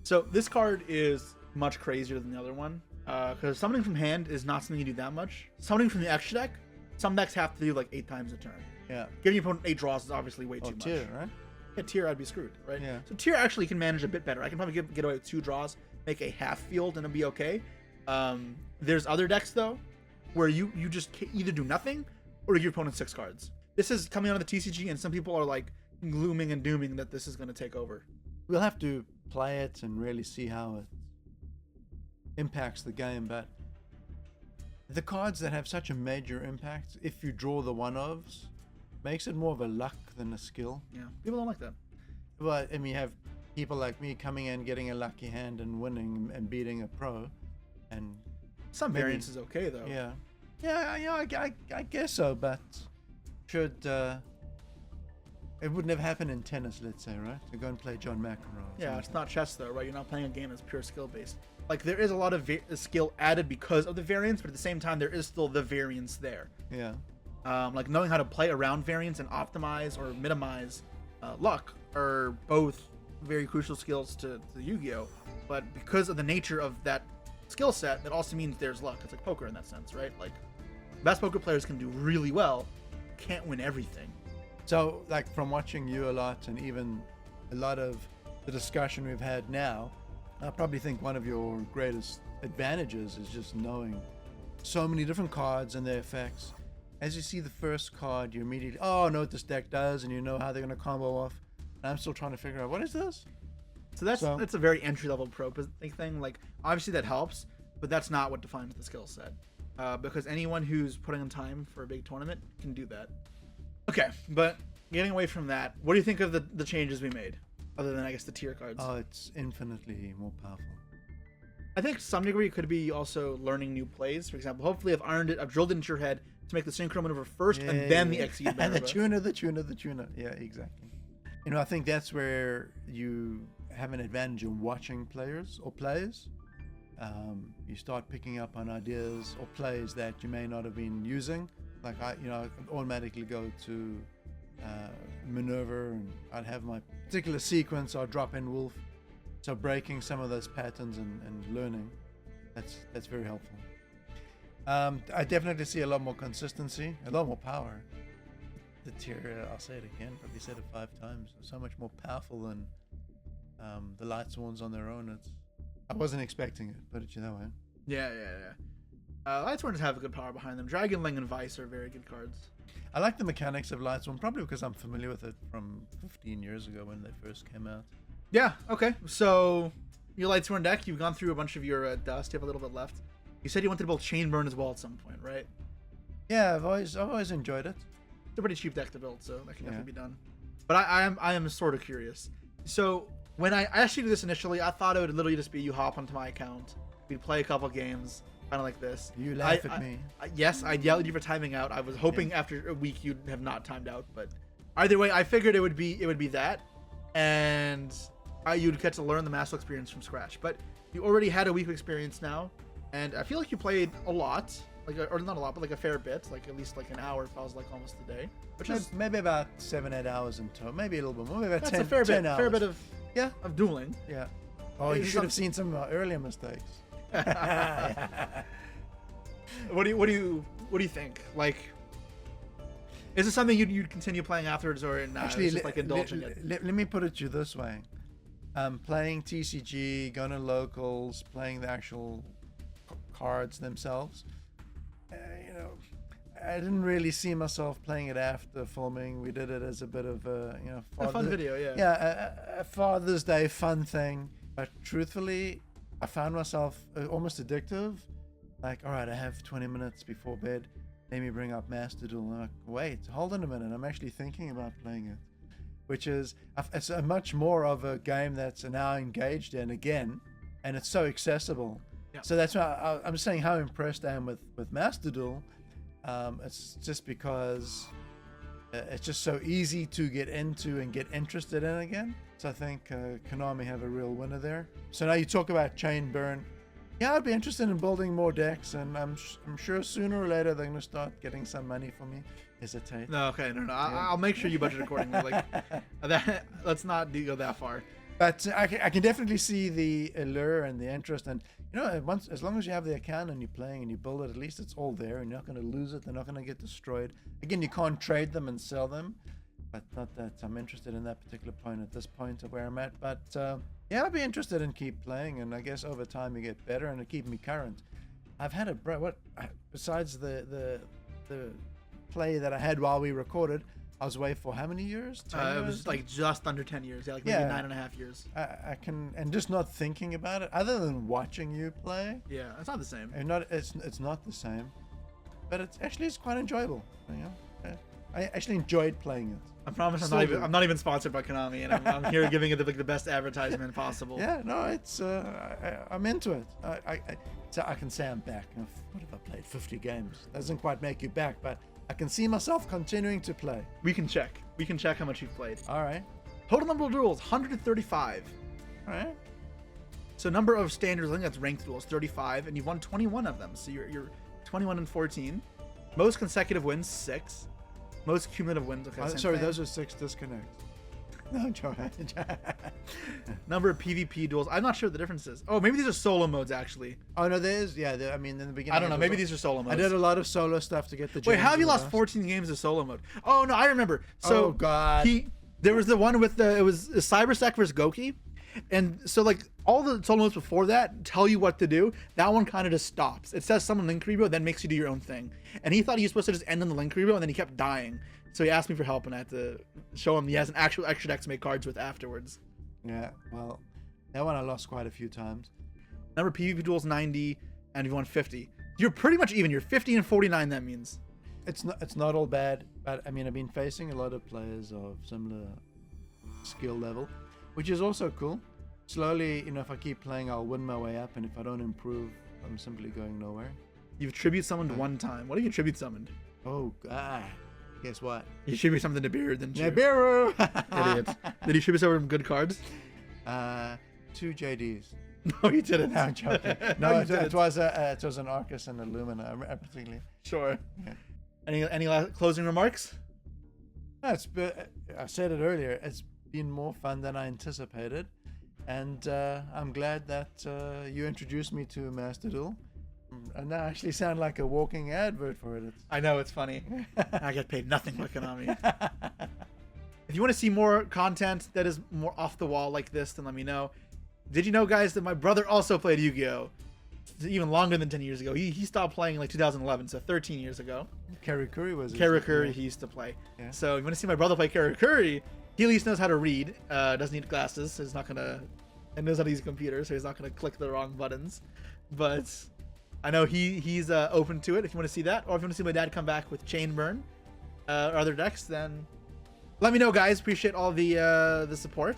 So this card is much crazier than the other one because summoning from hand is not something you do that much. Summoning from the extra deck, some decks have to do like 8 times a turn. Yeah. Giving your opponent 8 draws is obviously way too much. Tier, right? Yeah, tier, I'd be screwed, right? Yeah. So tier actually can manage a bit better. I can probably get away with 2 draws, make a half field, and it'll be okay. There's other decks though, where you just either do nothing or give your opponent 6 cards. This is coming out of the TCG, and some people are like glooming and dooming that this is going to take over. We'll have to play it and really see how it impacts the game, but the cards that have such a major impact, if you draw the one-ofs, makes it more of a luck than a skill. Yeah, people don't like that. Well, I mean, you have people like me coming in, getting a lucky hand and winning and beating a pro, and some variance is okay though. Yeah, I guess so, but should it wouldn't have happened in tennis, let's say, right? To go and play John McEnroe. Yeah, it's not chess though, right? You're not playing a game that's pure skill based. Like there is a lot of skill added because of the variance, but at the same time there is still the variance there. Yeah. Like knowing how to play around variance and optimize or minimize luck are both very crucial skills to Yu-Gi-Oh. But because of the nature of that skill set, that also means there's luck. It's like poker in that sense, right? Like best poker players can do really well, can't win everything. So, like from watching you a lot and even a lot of the discussion we've had now, I probably think one of your greatest advantages is just knowing so many different cards and their effects. As you see the first card, you immediately, oh, I know what this deck does, and you know how they're going to combo off. And I'm still trying to figure out, what is this? So that's a very entry-level pro thing. Like, obviously that helps, but that's not what defines the skill set. Because anyone who's putting in time for a big tournament can do that. Okay, but getting away from that, what do you think of the changes we made? Other than, I guess, the tier cards. Oh, it's infinitely more powerful. I think to some degree it could be also learning new plays. For example, hopefully I've drilled it into your head to make the synchro maneuver first and then the exceed maneuver. the tuner. Yeah, exactly. You know, I think that's where you have an advantage in watching players or players. You start picking up on ideas or plays that you may not have been using. Like I automatically go to maneuver, and I'd have my particular sequence. I'll drop in wolf. So breaking some of those patterns and learning, that's very helpful. I definitely see a lot more consistency, a lot more power. The tier, I'll say it again, probably said it 5 times. So much more powerful than the lightsworns on their own. I wasn't expecting it, put it that way. Yeah. Lightsworns have a good power behind them. Dragonling and Vice are very good cards. I like the mechanics of lightsworn, probably because I'm familiar with it from 15 years ago when they first came out. Yeah, okay. So, your lightsworn deck, you've gone through a bunch of your dust. You have a little bit left. You said you wanted to build chain burn as well at some point, right? Yeah, I've always enjoyed it. It's a pretty cheap deck to build, so that can definitely be done. But I am sort of curious. So, when I asked you to do this initially, I thought it would literally just be you hop onto my account, we'd play a couple games, kind of like this. You laugh at me. Yes, I yelled at you for timing out. I was hoping after a week you'd have not timed out, but either way, I figured it would be that, and you'd get to learn the Master experience from scratch. But you already had a week of experience now, and I feel like you played a lot, or not a lot, but like a fair bit, like at least like an hour feels like almost a day, which is maybe about 7-8 hours in total, maybe a little bit more, maybe about that's 10, a fair 10 bit, hours. fair bit of dueling. Yeah. Oh, you should have seen some of our earlier mistakes. What do you think? Like, is it something you'd continue playing afterwards, or not? Actually, just like indulging it? Let me put it to you this way: playing TCG, going to locals, playing the actual cards themselves. I didn't really see myself playing it after filming. We did it as a bit of a A fun video, yeah. Yeah, a Father's Day fun thing. But truthfully, I found myself almost addictive. Like, all right, I have 20 minutes before bed. Let me bring up Master Duel. I'm like, wait, hold on a minute. I'm actually thinking about playing it, which is it's a much more of a game that's now engaged in again, and it's so accessible. Yeah. So that's why I'm saying how impressed I am with Master Duel. It's just because it's just so easy to get into and get interested in again. So I think Konami have a real winner there. So now you talk about chain burn. Yeah, I'd be interested in building more decks, and I'm sure sooner or later they're going to start getting some money from me. Hesitate. No, okay, no. I'll make sure you budget accordingly. Like that. Let's not go that far. But I can definitely see the allure and the interest, and as long as you have the account and you're playing and you build it, at least it's all there, and you're not going to lose it. They're not going to get destroyed. Again, you can't trade them and sell them, but not that I'm interested in that particular point at this point of where I'm at. But yeah, I'd be interested in keep playing, and I guess over time you get better and it keep me current. I've had besides the play that I had while we recorded, I was away for how many years? 10 years? It was like just under 10 years. Yeah, like maybe 9.5 years. I can, and just not thinking about it, other than watching you play. Yeah, it's not the same. And it's not the same, but it's quite enjoyable. I actually enjoyed playing it. I promise I'm not even sponsored by Konami, and I'm here giving it the best advertisement possible. Yeah, no, it's I'm into it. So I can say I'm back. What if I played 50 games? Doesn't quite make you back, but I can see myself continuing to play. We can check how much you've played. All right. Total number of duels, 135. All right. So number of standards, I think that's ranked duels, 35, and you've won 21 of them. So you're 21 and 14. Most consecutive wins, 6. Most cumulative wins. Okay, Sorry, those are 6 disconnects. No, Joe. Number of PvP duels. I'm not sure what the difference is. Oh, maybe these are solo modes actually. Oh no, there's I mean, in the beginning. I don't know. Maybe these are solo modes. I did a lot of solo stuff to get the. Wait, how have you lost 14 games of solo mode? Oh no, I remember. So oh God. There was the one with it was Cyberstack versus Goki, and so like all the solo modes before that tell you what to do. That one kind of just stops. It says summon link rebo, then makes you do your own thing. And he thought he was supposed to just end on the link rebo, and then he kept dying. So he asked me for help, and I had to show him he has an actual extra deck to make cards with afterwards. Yeah, well, that one I lost quite a few times. Number of PvP duels 90, and you won 50. You're pretty much even. You're 50 and 49. That means. It's not all bad, but I mean I've been facing a lot of players of similar skill level, which is also cool. Slowly, if I keep playing, I'll win my way up, and if I don't improve, I'm simply going nowhere. You've tribute summoned one time. What have you tribute summoned? Oh God. Guess what? You tribute something to Nibiru, didn't you? Nibiru! Idiot. Did you tribute some good cards? 2 JDs. No, you didn't. No, I'm joking. No, it was an Arcus and a Lumina, particularly. Sure. Yeah. Any last closing remarks? I said it earlier. It's been more fun than I anticipated, and I'm glad that you introduced me to Master Duel. And now I actually sound like a walking advert for it. I know, it's funny. I get paid nothing by Konami. If you want to see more content that is more off the wall like this, then let me know. Did you know, guys, that my brother also played Yu-Gi-Oh? even longer than 10 years ago. He stopped playing in like 2011, so 13 years ago. Karakuri was. Karakuri he used to play. Yeah. So you want to see my brother play Karakuri? He at least knows how to read. Doesn't need glasses, so he's not gonna. And knows how to use a computer, so he's not gonna click the wrong buttons. But I know he's open to it. If you want to see that, or if you want to see my dad come back with Chainburn or other decks, then let me know, guys. Appreciate all the support.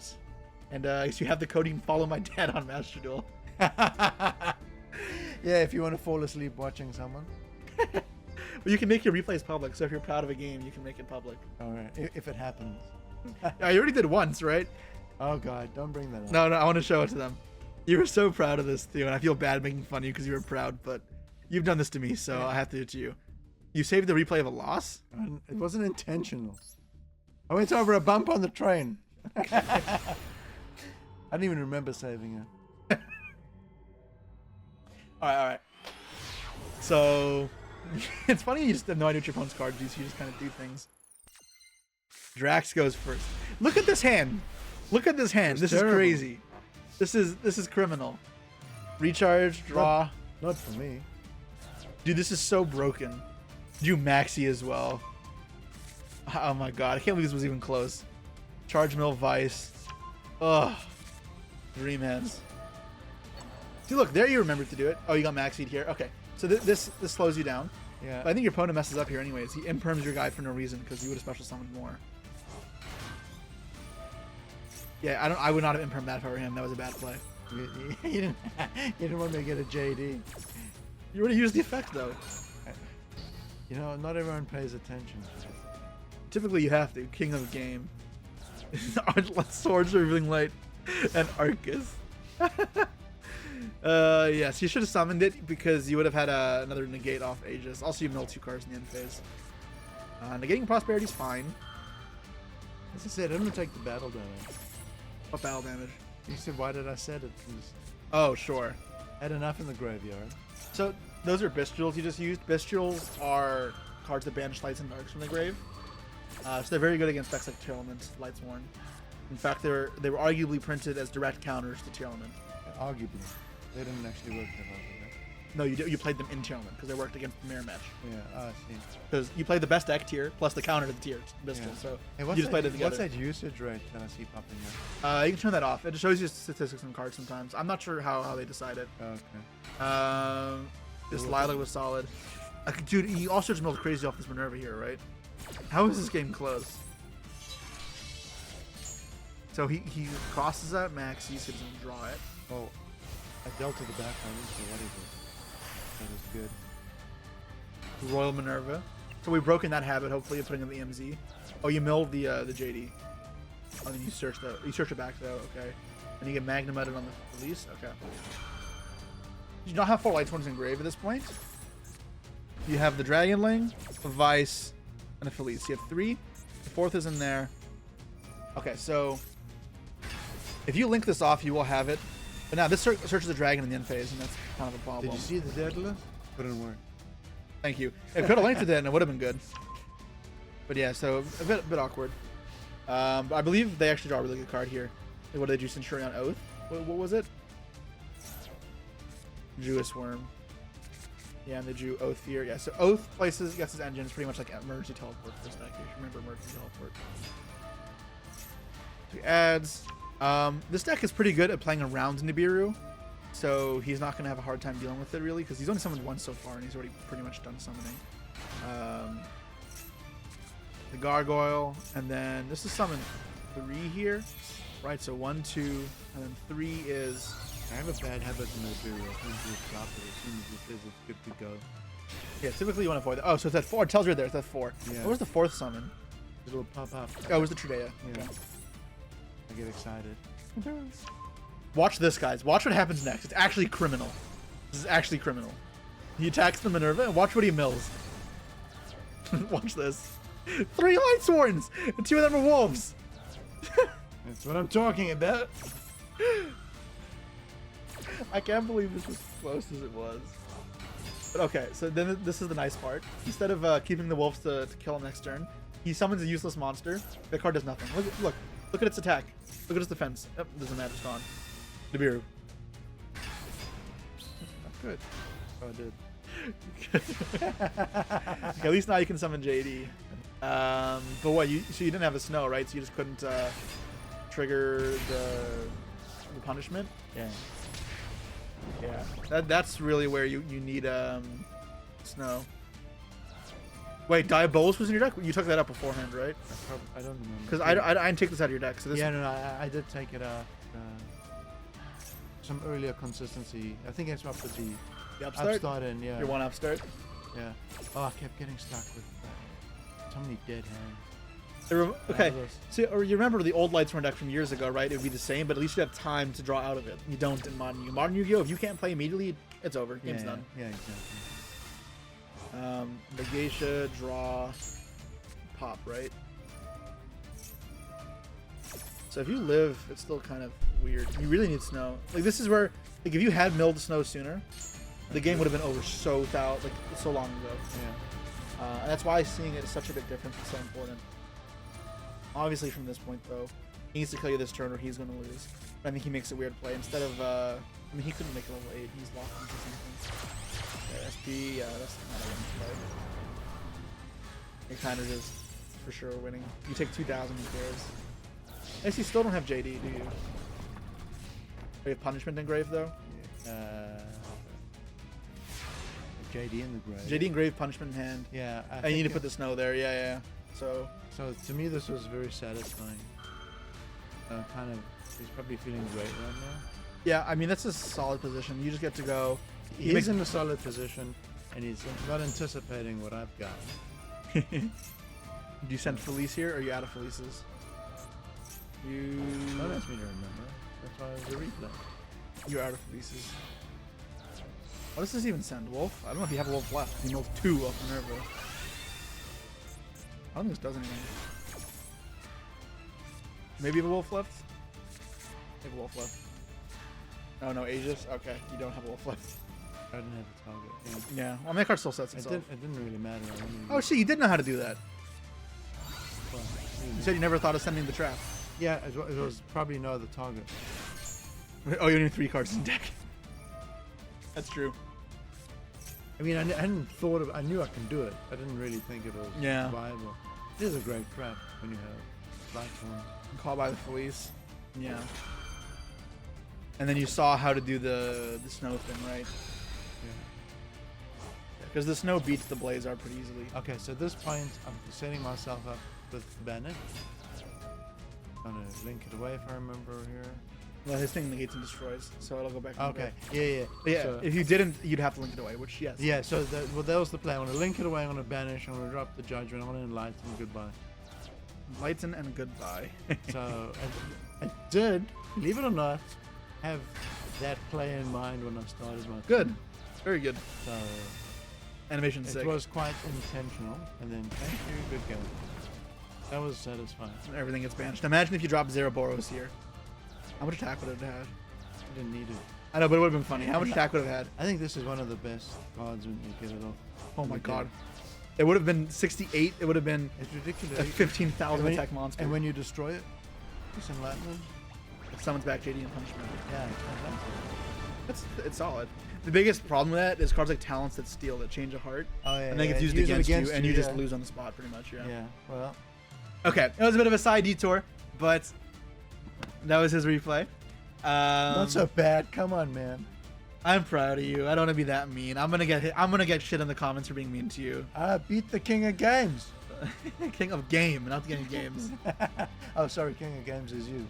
And if you have the code, you can follow my dad on Master Duel. Yeah, if you want to fall asleep watching someone. Well, you can make your replays public, so if you're proud of a game, you can make it public. All right, if it happens. I already did once, right? Oh God, don't bring that up. No, I want to show it to them. You were so proud of this, too, and I feel bad making fun of you because you were proud, but you've done this to me, so I have to do it to you. You saved the replay of a loss? It wasn't intentional. I went over a bump on the train. I didn't even remember saving it. All right. So, it's funny you just have no idea what your opponent's cards do, so you just kind of do things. Drax goes first. Look at this hand. Look at this hand. This is crazy. This is criminal. Recharge, draw. Not for me. Dude, this is so broken. You maxi as well. Oh my god, I can't believe this was even close. Charge Mill Vice. Ugh. Dream hands. See, look, there you remembered to do it. Oh, you got maxied here. Okay, so this slows you down. Yeah. But I think your opponent messes up here anyways. He imperms your guy for no reason because you would have special summoned more. Yeah, I would not have impermed that if I were him. That was a bad play. You didn't want me to get a JD. You already used the effect though. You know, not everyone pays attention. Typically you have to. King of the game. Swords Revealing Light and Arcus. Yes, you should have summoned it because you would have had another negate off Aegis. Also, you mill 2 cards in the end phase. Negating Prosperity is fine. As I said, I'm gonna take the battle damage. What battle damage? You said, why did I set it? Oh, sure. Had enough in the graveyard. So those are Bestials you just used. Bestials are cards that banish lights and darks from the grave. So they're very good against decks like Tearlaments, lightsworn. In fact, they were arguably printed as direct counters to Tearlament. Arguably. They didn't actually work that well, did No, you played them in Tearlament because they worked against the mirror match. they? Yeah, I see. Because you played the best deck tier plus the counter to the tier Bestial. Yeah. So Hey, you just played it together. What's that usage rate that I see popping up? You can turn that off. It shows you statistics on cards sometimes. I'm not sure how they decide it. Okay. This Lila was solid. Dude, he also just milled crazy off this Minerva here, right? How is this game close? So he crosses that max, he doesn't draw it. Oh, I dealt to the background, so what is it? That is good. Royal Minerva. So we've broken that habit, hopefully, of putting in the MZ. Oh, you milled the JD. Oh, then you search it back though, okay. And you get Magnum added on the release, okay. You do not have 4 Lightsworns engraved at this point. You have the Dragonling, a Vice, and a Felice. You have 3. The 4th is in there. Okay, so if you link this off, you will have it. But now this searches the dragon in the end phase, and that's kind of a problem. Did you see the deadlift? Couldn't work. Thank you. It could have linked to that, and it would have been good. But yeah, so a bit awkward. But I believe they actually draw a really good card here. What did they do? Centurion Oath? What was it? Jewess Worm. Yeah, and they drew Oath Fear. Yeah, so Oath places gets his engine. It's pretty much like emergency teleport for this deck. You should remember emergency teleport. So he adds. This deck is pretty good at playing around Nibiru, so he's not going to have a hard time dealing with it really, because he's only summoned once so far, and he's already pretty much done summoning. The Gargoyle, and then this is summon 3 here, right? So 1, 2, and then 3 is. I have a bad habit in Nibiru. I think you drop it as soon as it says it's good to go. Yeah, typically you want to avoid that. Oh, so it's at 4. It tells you right there. It's at 4. Yeah. What was the 4th summon? It'll pop up. Oh, it was the Tridea. Yeah. Okay. I get excited. Watch this, guys. Watch what happens next. It's actually criminal. This is actually criminal. He attacks the Minerva, and watch what he mills. Watch this. 3 Lightsworns, and 2 of them are wolves. That's what I'm talking about. I can't believe this was as close as it was. But okay, so then this is the nice part. Instead of keeping the wolves to kill him next turn, he summons a useless monster. That card does nothing. Look at its attack. Look at its defense. Yep, doesn't matter. It's gone. Nibiru. Good. Oh, I did. Okay, at least now you can summon JD. But what? So you didn't have a snow, right? So you just couldn't trigger the punishment. Yeah. Yeah. That's really where you need snow. Wait, Diabolus was in your deck? You took that up beforehand, right? I don't remember. Because I didn't take this out of your deck. So this Yeah, no, I did take it out. Some earlier consistency. I think it's up with the upstart in, yeah. Your one upstart. Yeah. Oh, I kept getting stuck with so many dead hands. Okay, so or you remember the old lightsworn deck from years ago, right? It would be the same, but at least you have time to draw out of it. You don't in modern Yu-Gi-Oh! Modern Yu-Gi-Oh! If you can't play immediately, it's over. Game's done. Yeah, exactly. The geisha, draw, pop, right? So if you live, it's still kind of weird. You really need snow. Like this is where, like if you had milled snow sooner, the game would have been over so long ago. Yeah. And that's why seeing it is such a big difference. It's so important. Obviously, from this point though, he needs to kill you this turn or he's going to lose. But I think he makes a weird play instead of. I mean, he couldn't make a level 8. He's locked into something. Yeah, SP. Yeah, that's not a winning play. It kind of is for sure winning. You take 2,000. Who cares? I guess you still don't have JD, do you? You have punishment engraved though. JD in the grave. JD engraved, punishment in hand. Yeah. And you need to put the snow there. Yeah. So to me, this was very satisfying. Kind of, he's probably feeling great right now. Yeah, I mean that's a solid position. You just get to go. He's in a solid position, and he's not anticipating what I've got. Do you send Felice here, or are you out of Felices? Don't ask me to remember. That's why it was a replay. You're out of Felices. What does this even send? Wolf? I don't know if you have a wolf left. You know 2 off Minerva. I don't think this does anything. Maybe you have a wolf left? You have a wolf left. Oh no, Aegis? Okay, you don't have a wolf left. I didn't have a target. Yeah, well, my card still sets itself. It didn't really matter. Oh shit, you did know how to do that. Well, You said you never thought of sending the trap. yeah, it was probably no other target. Oh, you need 3 cards in deck. That's true. I mean, I hadn't thought of. I knew I can do it. I didn't really think it was viable. It is a great trap when you have lightsworn. Call by the Felice. Yeah. And then you saw how to do the snow thing, right? Yeah. Because the snow beats the Blazar pretty easily. Okay, so at this point, I'm setting myself up with Bennett. I'm gonna link it away if I remember here. Well, his thing negates and destroys, so it'll go back. Okay. Yeah. So, if you didn't, you'd have to link it away, which yes. Yeah. So that was the plan. I'm gonna link it away. I'm gonna banish. I'm gonna drop the judgment. I'm gonna enlighten. Goodbye. Lighten and goodbye. So I did, believe it or not, have that play in mind when I started my. Good. Very good. So Animation sick. It was quite intentional. And then thank you. Good game. That was satisfying. Everything gets banished. Imagine if you dropped Zeraboros here. How much attack would it have had? I didn't need it. I know, but it would have been funny. How much attack would it have had? I think this is one of the best cards when you get it off. Oh my god. It would have been 68. It would have been it's ridiculous. a 15,000 attack monster. And when you destroy it, it's enlightenment. It summons back JD and punishment. Yeah, It's solid. The biggest problem with that is cards like Talents that steal, that change a heart. Oh yeah. And then it gets used against you, and you just lose on the spot pretty much. Yeah. Yeah. Well. Okay, it was a bit of a side detour, but that was his replay. Not so bad. Come on, man. I'm proud of you. I don't want to be that mean. I'm gonna get shit in the comments for being mean to you. I beat the king of games. King of game, not the king of games. Oh, sorry. King of games is you.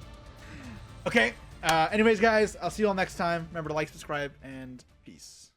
Okay. Anyways, guys, I'll see you all next time. Remember to like, subscribe, and peace.